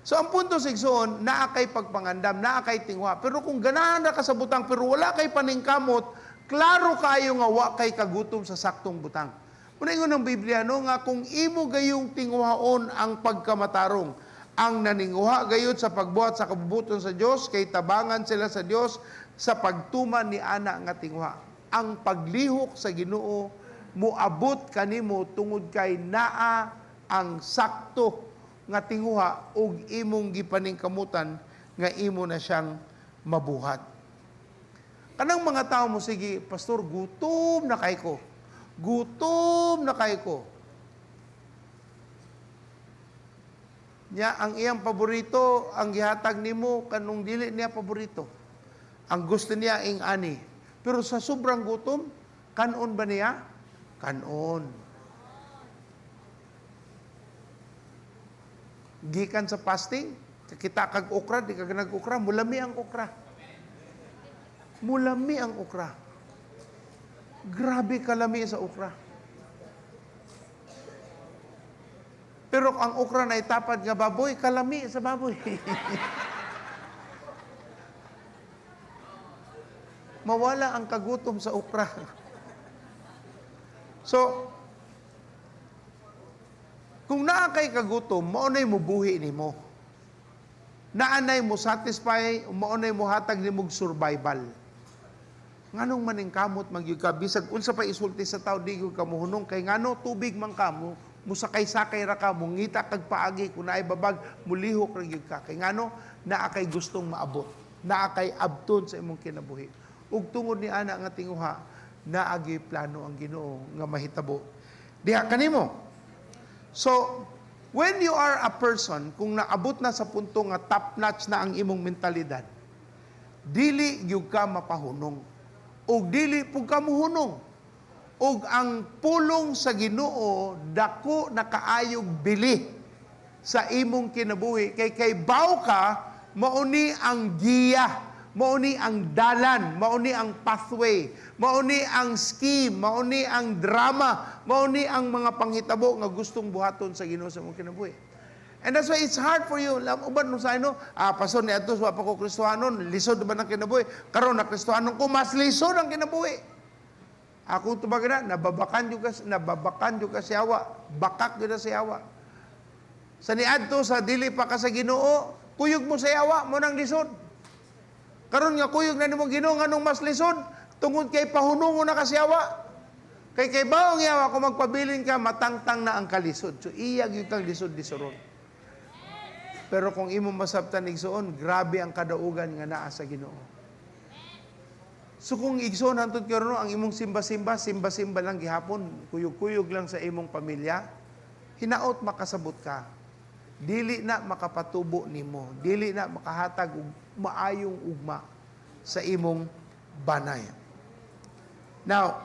[SPEAKER 5] So ang punto sigsoon, naa kay pagpangandam, naa kay tingwa. Pero kung ganahan na ka sa butang, pero wala kay paningkamot, klaro kayo nga wa kay kagutom sa saktong butang. Una ingon ng Biblia, no, nga kung imo gayong tinguhaon ang pagkamatarong, ang naninguha gayod sa pagbuhat sa kabubuton sa Dios, kay tabangan sila sa Dios sa pagtuman ni ana nga tinguha. Ang paglihok sa Ginoo muabot kanimo tungod kay naa ang sakto nga tinguha ug imong gipaningkamutan nga imo na siyang mabuhat. Kanang mga tao mo sige, pastor, gutom na kay ko. Gutom na kay ko. Nya ang iyang paborito, ang gihatag nimo kanung dili niya paborito. Ang gusto niya ing ani. Pero sa sobrang gutom, kanon ba niya? Kanon. Gikan sa fasting, Kita kag okra, di kag nag-okra, mulami ang okra. Mulami ang okra. Grabe kalami sa okra. Pero ang okra na itapad nga baboy, kalami sa baboy. Mawala ang kagutom sa okra. So, kung naa kay kagutom, maunay mo buhi nimo. Naanay mo satisfy, maunay mo hatag nimog survival. Nganong maning kamot magyud ka bisag unsa pa isulti sa tao di gyud ka mohunong kay ngano tubig man ka mo musakay-sakay ra ka mo ngita kag paagi kun naay babag mulihok ra gyud ka kay ngano naa kay gustong maabot, naa kay abton sa imong kinabuhi. Ug tungod ni ana nga tinguha naa gyud plano ang Ginoo nga mahitabo diha kanimo. So, when you are a person, kung naabot na sa punto nga top-notch na ang imong mentalidad, dili gyud ka mapahunong. O dili pug ka muhunong. O ang pulong sa Ginoo, dako na kaayog bili sa imong kinabuhi. Kay baw ka, mauni ang giya, mauni ang dalan, mauni ang pathway, mauni ang scheme, mauni ang drama, mauni ang mga panghitabo nga gustong buhaton sa Ginoo sa imong kinabuhi. And that's why it's hard for you. Uban no sa ino, pason ni atos wa pa ko Kristohanon, lisod ba ng kinabuhi? Karon na Kristohanon ko mas lisod ang kinabuhi. Ako tubag na nababakan jud ka siyawa, bakak jud sa siyawa. Sa niadto sa dili pa ka sa Ginoo, kuyog mo sa yawa mo nang lisod. Karon nga kuyog na nimo Ginoo nganong mas lisod tungod kay pahunungo na ka siyawa. Kay baong yawa kung magpabilin ka matangtang na ang kalisod. So iyag yung kang lisod-lisoron. Pero kung imo masabtan igsoon, grabe ang kadaugan nga naa sa Ginoo. So kung igsoon hantod karon ang imong simba-simba lang gihapon, kuyog-kuyog lang sa imong pamilya, hinaot makasabot ka. Dili na makapatubo nimo, dili na makahatag og maayong ugma sa imong banay. Now,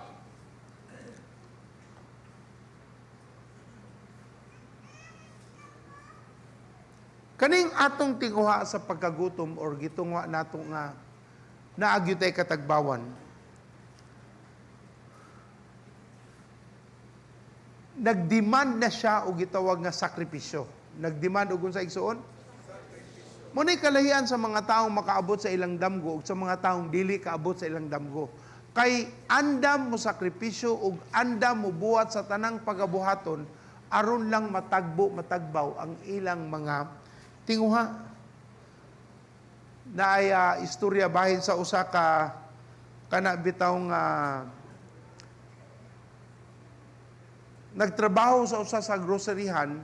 [SPEAKER 5] kaning atong tinguha sa pagkagutom or gitungwa nato nga naagyo tay katagbawan. Nagdemand na siya og gitawag nga sakripisyo. Nagdemand og unsa igsuon? Munay kalahian sa mga taong makaabot sa ilang damgo ug sa mga taong dili kaabot sa ilang damgo. Kay andam mo sakripisyo ug andam mo buhat sa tanang pagabuhaton aron lang matagbaw ang ilang mga tinguha. Na ay istorya bahin sa usa ka kana bitawng nagtrabaho sa usa sa groceryhan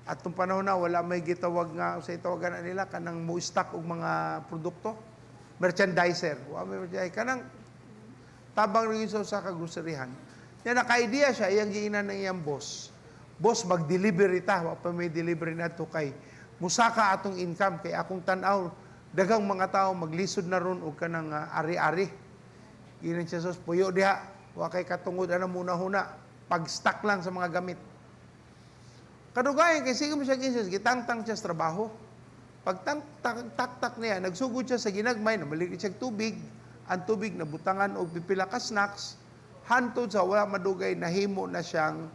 [SPEAKER 5] at tung panahon na wala may gitawag nga sa itawagan nila kanang mo stock og mga produkto, merchandiser. Wa may merchandiser kanang tabang rin sa usa ka groceryhan. Ya naka-idea siya iyang giinan ng iyang boss. Boss, mag-delivery ta. Wa pa may delivery na to kay musaka atong income. Kay akong tanaw, dagang mga tao maglisod na ron o kanang ari-ari. Ginan siya sos, puyo diha. Wa kay katungod na muna-huna. Pag-stack lang sa mga gamit. Kadugay, kay sige mo siya ginsis, gitangtang siya sa trabaho. Pag tak-tak niya, nagsugod siya sa ginagmay, namaligid siya tubig. Ang tubig na butangan o pipila ka snacks. Hantod sa wala madugay, nahimo na siyang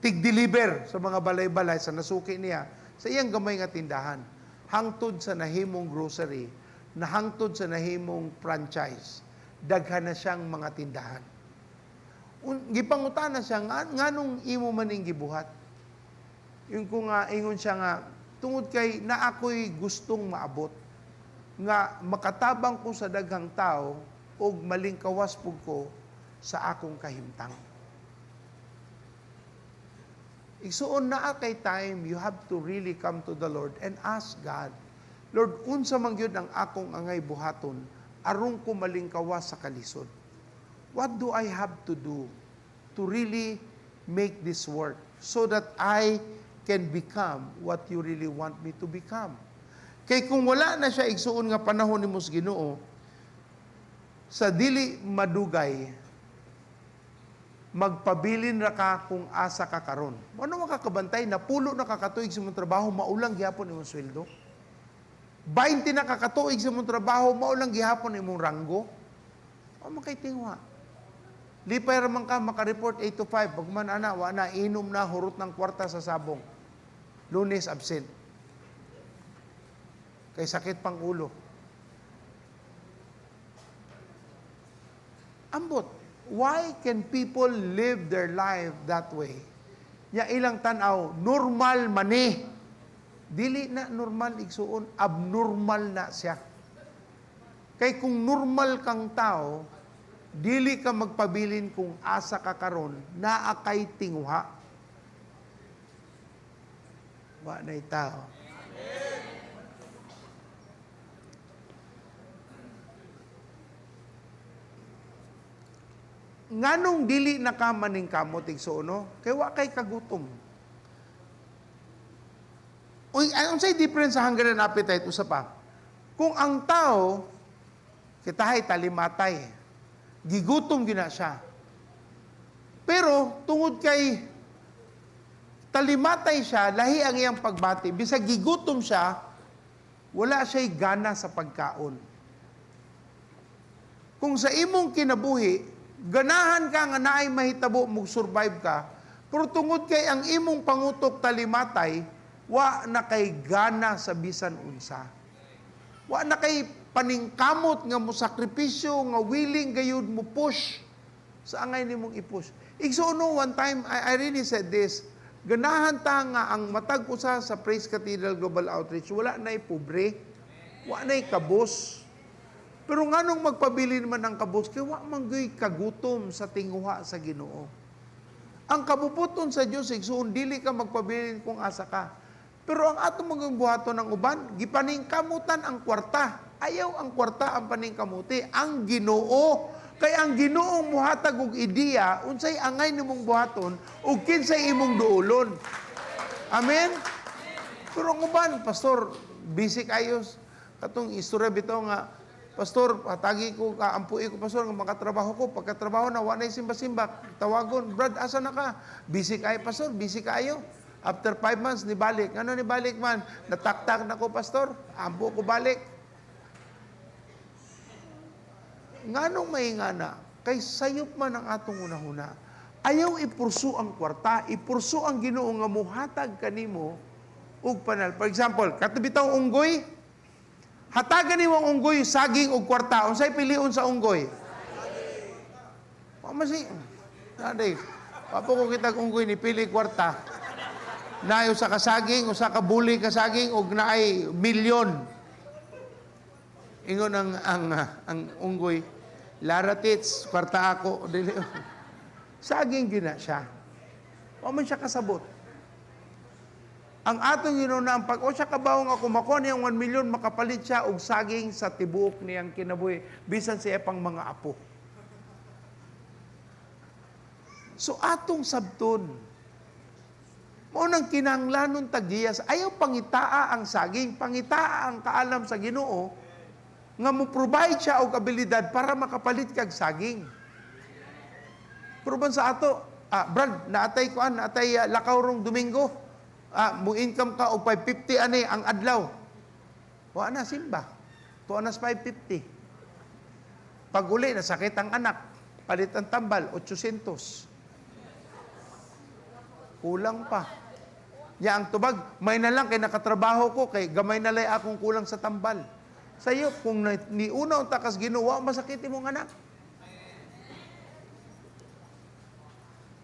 [SPEAKER 5] tig-deliver sa mga balay-balay sa nasuki niya sa iyang gamay nga tindahan. Hangtod sa nahimong grocery, nahangtod sa nahimong franchise, daghan na siyang mga tindahan. Gipangutana siya, nganong imo maning gibuhat? Yung kung ingon siya nga, tungod kay na ako'y gustong maabot, nga makatabang ko sa daghang tao, o malingkawas pug ko sa akong kahimtang. Igsuon na kay time, you have to really come to the Lord and ask God, Lord, unsa man gyud ang akong angay buhaton, aron ko malingkawas sa kalisod. What do I have to do to really make this work so that I can become what you really want me to become? Kay kung wala na siya igsuon nga panahon ni Mus Ginoo, sa dili madugay, magpabilin ra ka kung asa ka karon. Ano makakabantay na pulo na kakatuig sa mong trabaho, maulang gihapon imong sweldo? 20 na kakatuig sa mong trabaho, maulang gihapon imong ranggo? O makay tingwa. Lipay raman ka, makareport 8 to 5. Pagman ana, wa na, inom na, hurot ng kwarta sa sabong. Lunes, absent. Kay sakit pang ulo. Ambot, why can people live their life that way? Ya ilang tanaw, normal mani. Dili na normal igsuon, abnormal na siya. Kay kung normal kang tao, dili ka magpabilin kung asa ka karon, naa kay tinguha. Wa na'y tao. Nganong dili na ka maning kamot igsuono? Kay wa kay kagutom. Uy, anong say difference sa hunger and appetite? Usa pa. Kung ang tao, kitahay talimatay, gigutom gina siya. Pero, tungod kay talimatay siya, lahi ang iyang pagbati. Bisag gigutom siya, wala siya'y gana sa pagkaon. Kung sa imong kinabuhi, ganahan ka nga naay mahitabo mo survive ka, pero tungod kay ang imong pangutok talimatay, wa na kay gana sa bisan unsa. Wa na kay paningkamot nga mo sakripisyo, nga willing gayud mo push sa angay nimong i-push. Igsuno, one time, I really said this, ganahan ta nga ang matag usa sa Praise Cathedral Global Outreach, wala na'y pobre, wa na'y kabos. Pero nganong magpabili naman ng kabos, kaya wa manggoy kagutom sa tinguha sa Ginoo. Ang kabubuton sa Dios igsuon dili ka magpabili kung asa ka. Pero ang atong mga buhaton ng uban, gipaningkamutan ang kwarta. Ayaw ang kwarta ang paningkamuti, ang Ginoo. Kaya ang Ginoo muhatag og ideya unsay angay nimong buhaton ug kinsay imong duolon. Amen. Pero ang uban, pastor, busy kayo katong istorya bitaw nga pastor, patagi ko, kaampuin ko, pastor, nga makatrabaho ko. Pagkatrabaho na, wala na simba-simba. Tawagon, Brad, asa na ka? Busy kayo, pastor, busy kayo. After 5 months, nibalik. Ano nibalik man? Nataktak na ko, pastor. Ampo ko balik. Nganong maingana? Kay sayop man ang atong unahuna. Ayaw ipursu ang kwarta, ipursu ang Ginoo nga muhatag kanimo ug panal. For example, katubitaw unggoy, hatagan ni mong unggoy, saging o kwarta. Unsay piliun sa unggoy? Pamasi. Naday. Papo ko kitag unggoy ni pili kwarta. Naay usa ka saging, usa ka buli ka saging ug naay milyon. Ingon ang unggoy, Lara tits, kwarta ako. Dili. Saging gina siya. Wa man siya kasabot. Ang atong ginuna ang pag-o siya kabaw nga kumakuha niyang 1 million, makapalit siya og saging sa tibuok niyang kinabuhi, bisan siya pang mga apo. So atong sabton, maunang kinahanglanon tagiyas, ayaw pangitaa ang saging, pangitaa ang kaalam sa Ginoo, nga mo provide siya og abilidad para makapalit kag saging. Pero ban sa ato, Brad, naatay lakaw rong Domingo, mo income ka o 550 ani ang adlaw. Wa na simba. Tuwa na 550. Pag uli, nasakit ang anak. Palit ang tambal, 800. Kulang pa. Ya ang tubag, may na lang kay nakatrabaho ko, kay gamay na lay akong kulang sa tambal. Sayo, kung niuna ang takas Ginoo, masakit imong anak.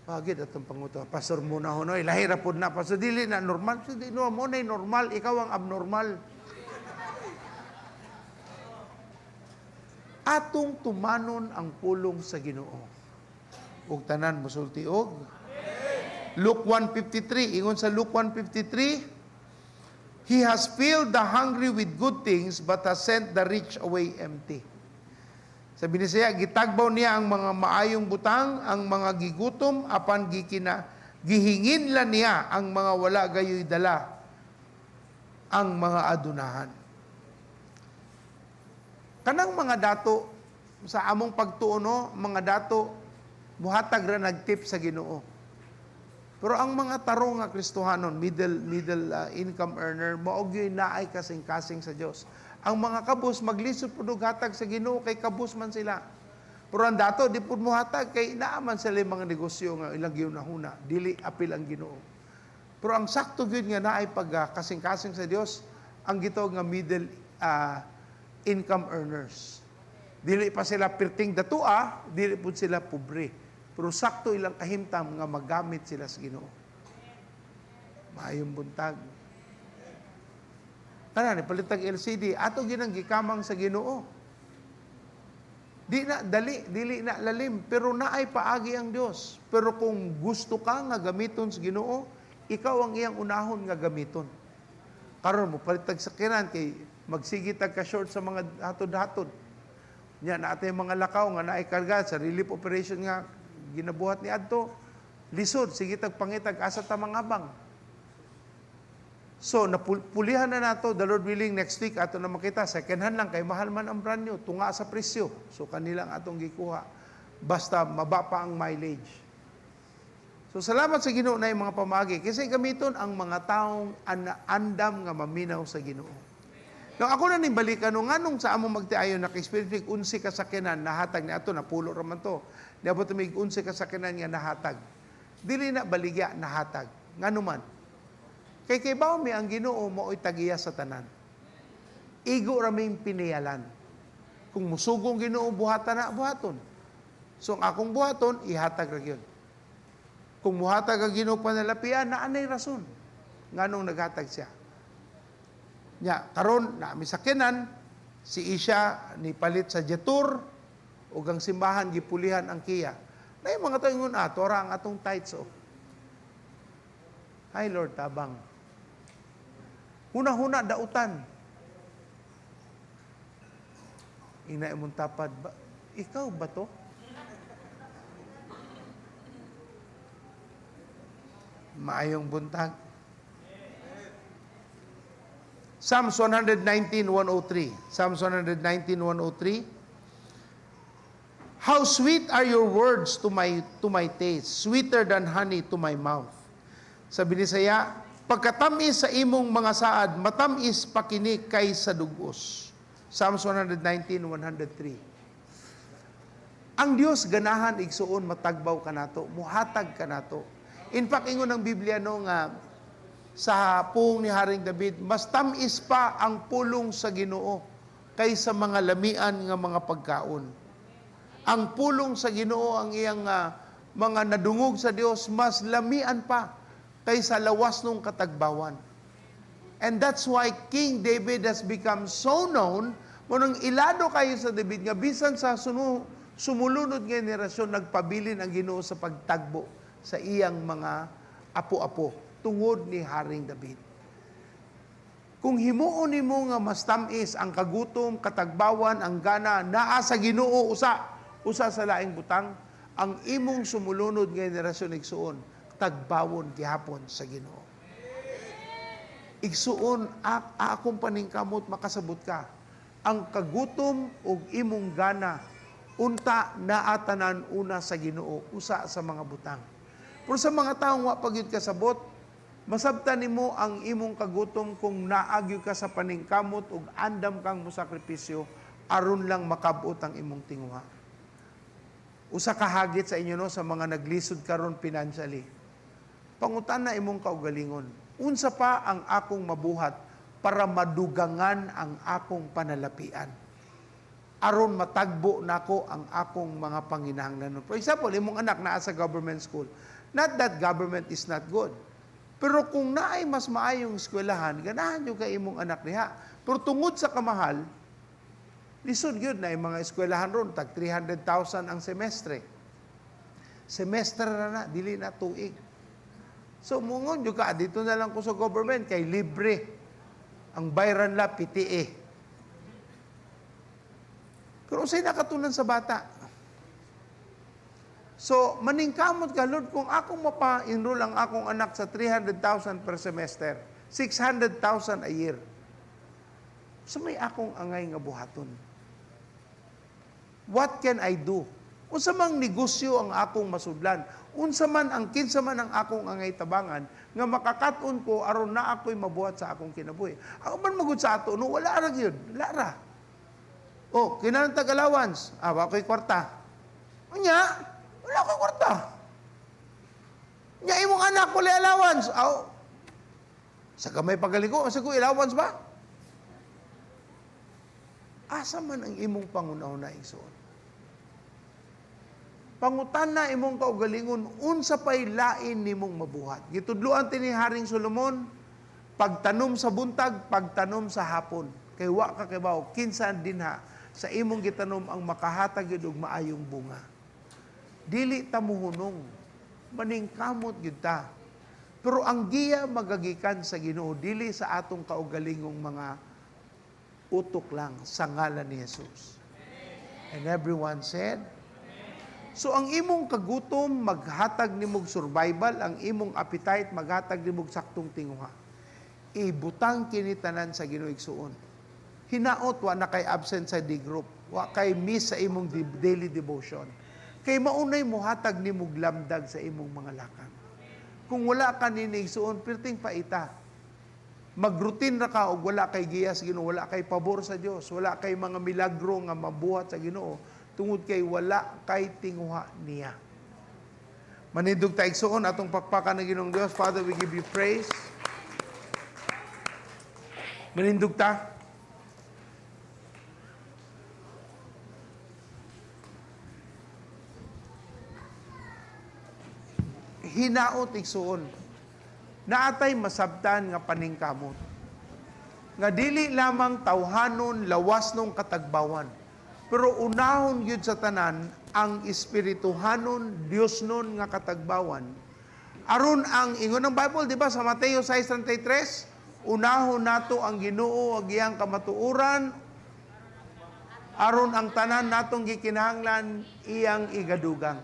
[SPEAKER 5] Pagid atong panguto, pastor muna honoy, lahira pod na, pastor dili na normal, so di no mo nay normal, ikaw ang abnormal. Atong tumanon ang pulong sa Ginoo. Ug tanan mosulti og Luke 1:53, ingon sa Luke 1:53, He has filled the hungry with good things, but has sent the rich away empty. Sabi ni siya, gitagbaw niya ang mga maayong butang, ang mga gigutom, apan gihingin lang niya ang mga wala gayoy dala, ang mga adunahan. Kanang mga dato, sa among pagtuono, mga dato, muhatag ra nagtip sa Ginoo. Pero ang mga tarong nga Kristohanon, middle income earner, mao gyud naay kasing-kasing sa Dios. Ang mga kabus maglisod pud og hatag sa Ginoo kay kabus man sila. Pero ang dato di pud mo hatag kay naaman sila yung mga negosyo nga ilang ginahuna, dili apil ang Ginoo. Pero ang sakto gyud nga naay pag kasing-kasing sa Dios, ang gitawag nga middle income earners. Dili pa sila perting datua, dili pud sila pobre. Pero sakto ilang kahimtam nga magamit sila sa Ginoo. Maayong buntag. Kana ni palitag LCD, ato ginang gikamang sa Ginoo. Dili na lalim, pero naay paagi ang Dios. Pero kung gusto ka nga gamiton sa Ginoo, ikaw ang iyang unahon nga gamiton. Karon mo palitag sakyanan kay magsigitag ka short sa mga hatod-hatod. Nya na atay mga lakaw nga naay karga sa relief operation nga ginabuhat ni adto, lisod sige tag pangitag asa ta mangabang. So napulihan na nato, the Lord willing, next week ato na makita second hand lang kay mahal man ang brand new, tunga sa presyo. So kanilang atong gikuha basta maba pa ang mileage. So salamat sa Ginoo na yung mga pamagi kasi gamiton ang mga taong andam nga maminaw sa Ginoo. Nung ako na nimbalikan nganong sa among magtiayon naka-experience 11 kasakyanan nahatag ni ato napulo ra man to. Dapat may 11 kasakyanan nga nahatag. Dili na baligya nahatag. Ngano man. Kay bawo mi ang Ginoo mao'y tagiya sa tanan. Igo ra may piniyalan. Kung musugong Ginoo buhatan na buhaton. So ang akong buhaton ihatag ra gyud. Kung muhatag ang Ginoo panalapian na anay rason. Nganong naghatag siya. Nya karon na mi sakyanan si Isha ni palit sa Jetur ug ang simbahan gipulihan ang Kia. Na yung mga taingon ato ra ang atong tithes oh. Ay Lord tabang. Huna-huna dautan. Ina imong tapad ba? Ikaw ba to? Maayong buntag. Psalms 119:103. Psalms 119:103. How sweet are your words to my taste, sweeter than honey to my mouth. Sa Binisaya, pagkatamis sa imong mga saad, matamis pa kini kaysa dugos. Psalms 119:103. Ang Dios ganahan igsuon matagbaw kanato, muhatag kanato. In fact, ingon ng Biblia no nga sa pung ni Haring David, mas tamis pa ang pulong sa Ginoo kaysa mga lamian nga mga pagkaon. Ang pulong sa Ginoo ang iyang mga nadungog sa Dios mas lamian pa kaysa lawas nung katagbawan. And that's why King David has become so known, munang ilado kayo sa David nga bisan sa sumulunod nga henerasyon nagpabilin ang Ginoo sa pagtagbo sa iyang mga apo-apo tungod ni Haring David. Kung himuon nimo nga mas tamis ang kagutom, katagbawan, ang gana naa sa Ginoo usa sa laing butang, ang imong sumulunod nga henerasyon igsuon tagbawon gihapon sa Ginoo. Igsuon akong paningkamot makasabot ka. Ang kagutom ug imong gana unta naatanan una sa Ginoo usa sa mga butang. Pero sa mga taong wa pagyud kasabot, masabtan nimo ang imong kagutom kung naagyo ka sa paningkamot ug andam kang mosakripisyo aron lang makabot ang imong tinguha. Usa ka hagit sa inyo no sa mga naglisod karon financially. Pangutan na imong kaugalingon. Unsa pa ang akong mabuhat para madugangan ang akong panalapian? Aron matagbo nako ang akong mga panginahanglanon. For example, imong anak naa sa government school. Not that government is not good. Pero kung naay mas maayong eskwelahan, ganahan yung kay imong anak niya. Pero tungod sa kamahal, lisod yun na yung mga eskwelahan ron, tag 300,000 ang semestre. Semestre na, dili na tuig. So, mungon yung ka, dito na lang ko sa government, kay libre. Ang bayran la, PTE. Pero sa'y nakatunan sa bata. So, maningkamot ka, Lord, kung akong mapa-enroll ang akong anak sa 300,000 per semester, 600,000 a year, so may akong angay nga buhaton. What can I do Unsa mang negosyo ang akong masudlan, unsa man ang kinsa man ang akong angay tabangan nga makakaton ko aron na ako'y mabuhat sa akong kinabuhi. Ako man magud sa ato no wala ra gyud, wala ra. Oh, kinahanglan tag allowance. Wa ko'y kwarta. Unya, wala ko'y kwarta. Nya imong anak wala allowance. Sa kamay pagaliko, asa ko allowance ba? Asa man ang imong pangunaw-na igsoon? Pangutana imong kaugalingon, unsa pay lain nimong mabuhat. Gitudloan tini Haring Solomon, pagtanom sa buntag, pagtanom sa hapon. Kay wa ka kibaw, kinsan dinha sa imong gitanom ang makahatag gyud og maayong bunga. Dili ta muhunong, maningkamot gyud ta. Pero ang giya magagikan sa Ginoo dili sa atong kaugalingong mga utok lang sa ngalan ni Jesus. And everyone said, so ang imong kagutom maghatag nimog survival, ang imong appetite maghatag nimog saktong tinguha. Ibutang kini tanan sa Ginoo igsuon. Hinaot wa na kay absent sa D-group, wa kay miss sa imong daily devotion. Kay maunay mohatag nimog lamdag sa imong mga lakang. Kung wala ka nini igsuon, perting paita. Mag-routine ra ka og wala kay giya sa Ginoo, wala kay pabor sa Dios, wala kay mga milagro nga mabuhat sa Ginoo. Tungod kay wala kay tinguha niya. Manindog ta igsuon atong pakpakan ng Ginoong Dios. Father, we give you praise. Manindog ta. Hinaot igsuon. Naatay masabtan nga paningkamot. Nga dili lamang tawhanon lawas nung katagbawan. Pero unahon gyud sa tanan ang espirituhanon Dios nun nga katagbawan. Aron ang ingon ng Bible, di ba sa Mateo 6:33, unahon nato ang Ginoo ag iyang kamatuoran aron ang tanan natong gikinahanglan iyang igadugang.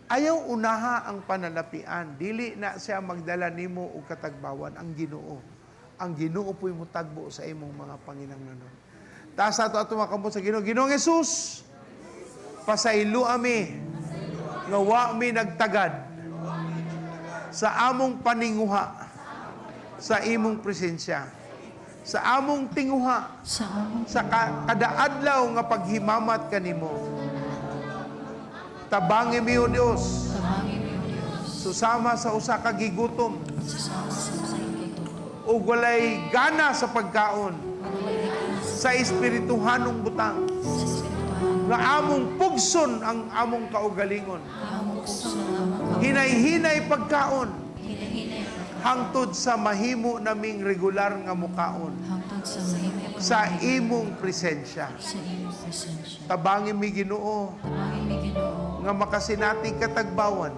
[SPEAKER 5] Ayaw unaha ang panalapian, dili na siya magdala nimo og katagbawan ang Ginoo. Ang Ginoo po'y mutagbo sa imong mga panginahanglanon. Taas ato makamot sa Ginoo. Ginoong Jesus, pasaylo ami nga wa mi nagtagad sa among paninguha sa imong presensya, sa among tinguha, sa kadaadlaw nga paghimamat kanimo. Tabangi mi o Dios, susama sa usa ka gigutom ug walay gana sa pagkaon sa espirituhanong butang nga among pugson ang among kaugalingon. Hinay-hinay pagkaon hangtod sa mahimo naming regular nga mukaon sa imong presensya. Tabangin mi Ginoo nga makasinating katagbawan.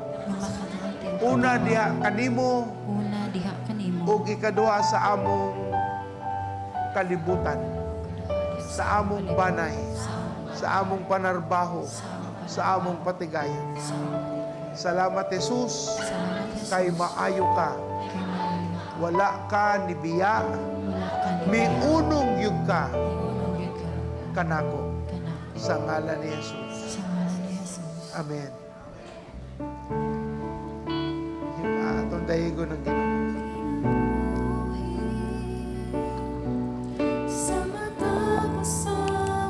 [SPEAKER 5] Una diha kanimo ug ikaduha sa among kalibutan, sa among banay, sa among panarbaho, sa among patigayan. Salamat Jesus, kay maayo ka. Wala ka ni biya, miunong yug ka kanako. Sa ngalan ni Jesus. Amen. Atong dahigo ng Ginoo.
[SPEAKER 6] Sa mata ko sa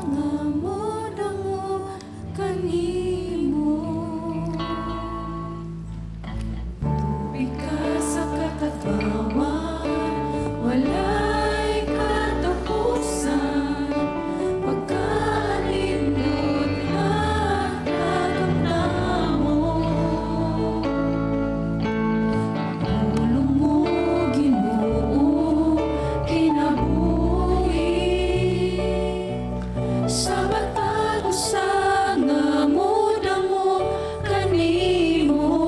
[SPEAKER 6] nga mo dango kanimo, tubig ka sa katatawa, walay katapusan, pagkalindot at kakamtamo. Tulong mo, Ginoo, kinabuhi. Sa mata ko sa nga mo dango kanimo,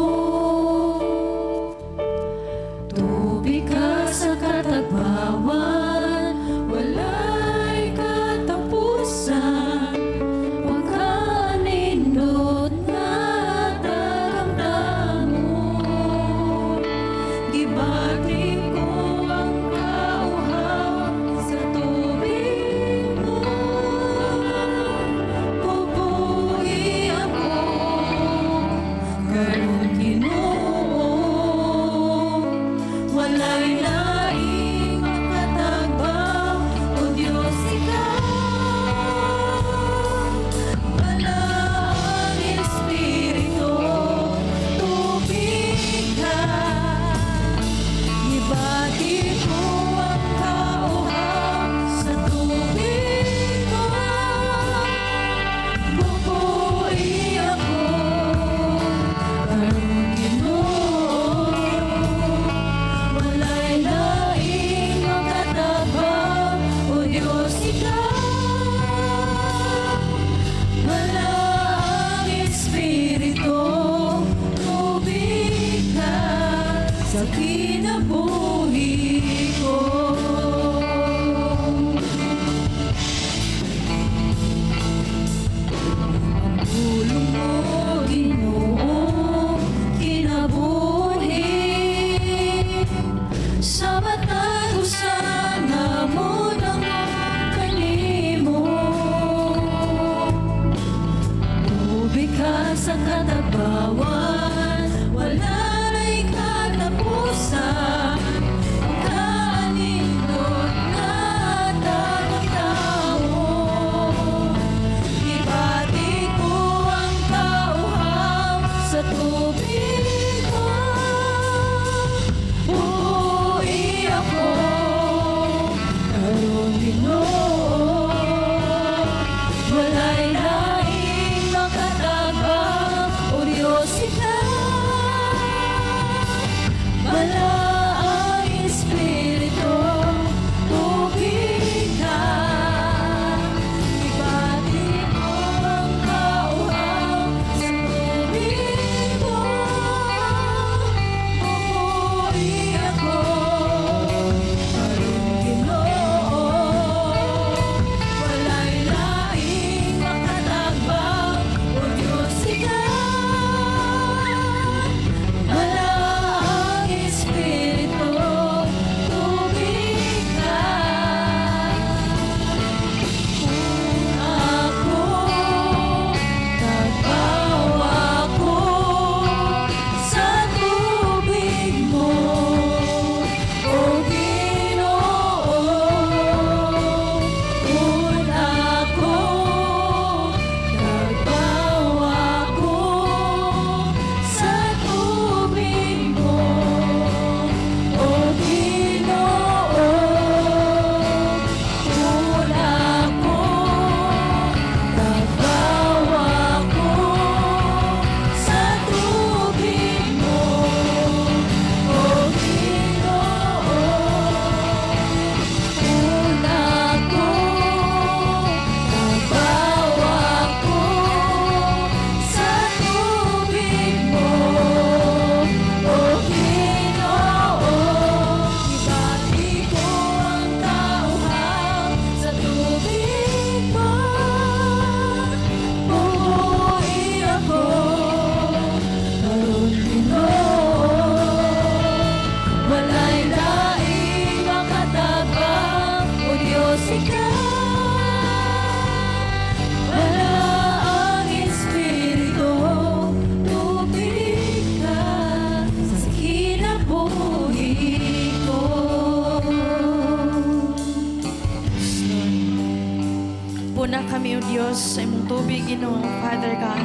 [SPEAKER 6] tubig ka sa katagbawan, walay katapusan, pagkanindot nga tagamdamo. Gibati ko ang kauhaw sa tubig mo, pupuin sa kinabuhi ko. Ang tulong mo, Ginoo, kinabuhi. Sabat na usana mo ng kanimo. Tubig ka sa katabawan, wala na'y katapusan. Ang kaanindot na tao. Ibati ko ang kauhaw sa tubig mo. Buhay ako, karon Ginoo. Walay laing makatabang, o Diyos ikaw. Wala ang Espiritu, tubig ka. Ibati ko ang kauhaw sa tubig mo. Bubuhay ako, karon Ginoo. Walay laing makatagbang, o Diyos ikaw. Wala ang Espiritu, tubig ka. Kung ako, tagpaw ako sa tubig mo, o Ginoo. Kung ako, tagpaw ako sa tubig mo, o Ginoo. Kung ako, tagpaw ako sa tubig mo, o Ginoo. Kung ako, tagpaw ako sa tubig mo, o Ginoo. Ibati ko ang kauhaw sa tubig mo. Bubuhay ako, karon Ginoo. Walay laing makatabang, o Diyos ikaw. Wala ang Espiritu, tubig ka sa kinabuhi ko.
[SPEAKER 7] Puna kami, O Diyos, sa imong tubig, Ginoo, Father God.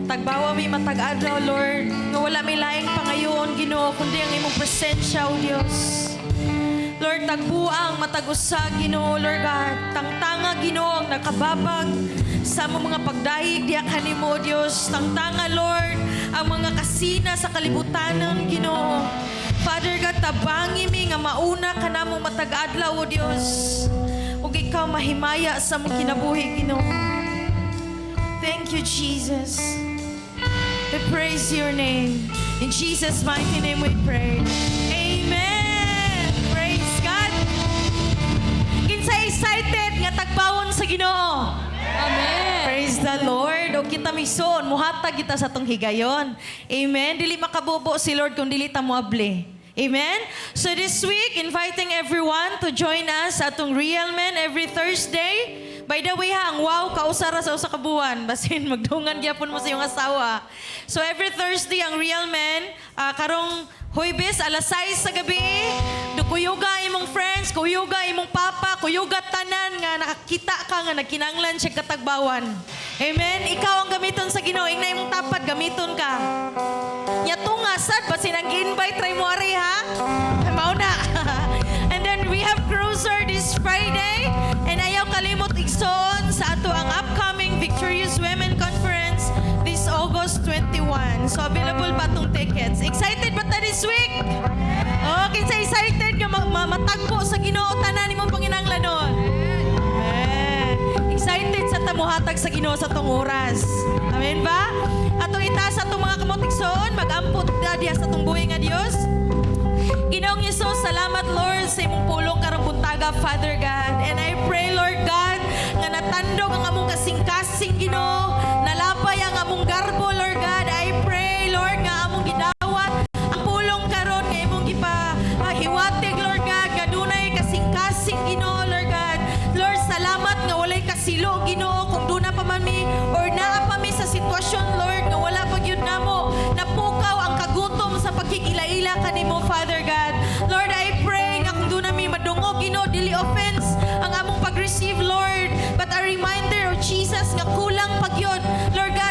[SPEAKER 7] Tagbawa mi matag-adlaw, Lord, nga wala may laing pangayoon, Ginoo, kundi ang imong presensya, O Diyos. Lord, tagbuang matag-usag, Ginoo, Lord God. Tangtanga, Ginoo, ang nakababag sa among mga pagdahig diha kanimo, O Diyos. Tangtanga, Lord, ang mga kasina sa kalibutanan, Ginoo. Father God, tabangi mi nga mauna ka namong matag-adlaw, O Diyos. Ug ikaw mahimaya sa among kinabuhi, Ginoo. Thank you, Jesus. We praise your name. In Jesus' mighty name we pray. Amen. Praise God. Kinsa excited nga tagbawon sa Ginoo? Amen. Praise the Lord. O kita mison, muhatag kita sa tong higayon. Amen. Dili makabubo si Lord kung dili ta moable. Amen? So this week, inviting everyone to join us at atong Real Men every Thursday. By the way ha, ang wow, kausara sa usa ka buwan. Basin, magdungan gyapon mo sa iyong asawa. So every Thursday, ang Real Men, karong Huwebes, alas 6 sa gabi, kuyuga imong friends, kuyuga imong papa, kuyuga tanan nga nakakita ka nga nagkinanglan siya katagbawan. Amen? Ikaw ang gamiton sa Ginoo, ingna imong tapad, gamiton ka. Nya tunga sad basin ang invite try mo ari ha. Mauna. And then we have cruiser this Friday and ayaw kalimot igsoon sa ato ang upcoming Victorious Women Conference this August 21. So available pa tong tickets. Excited ba ta this week? Okay, sa excited nga matagpo sa Ginoo tanan imong panginahanglanon. Excited sa tamuhatag sa Ginoo sa tong oras. Amen ba? Atong itaas sa tong mga kamotikson, mag-ampot diha sa tong buhi nga Dios. sa imong pulong karong buntaga, Father God. And I pray, Lord God, nga natandog ang among kasing-kasing, Ginoo, nalapay ang among garbo, Lord God. I pray, Lord, nga among gidawat ang pulong karon nga imong hiwatig, Lord God, nga dunay kasing-kasing, Ginoo, Lord God. Lord, salamat nga walay kasilo, Ginoo, kung duna pa man mi or naa pa mi sa sitwasyon, Lord, nga wala pa gyud namo napukaw ang kagutom sa pagkikilaila kanimo, Father God. Lord, I pray nga kung doon namin madungog, Ginoo, dili offense ang among pag-receive, Lord, but a reminder of Jesus nga kulang pagyod, Lord God.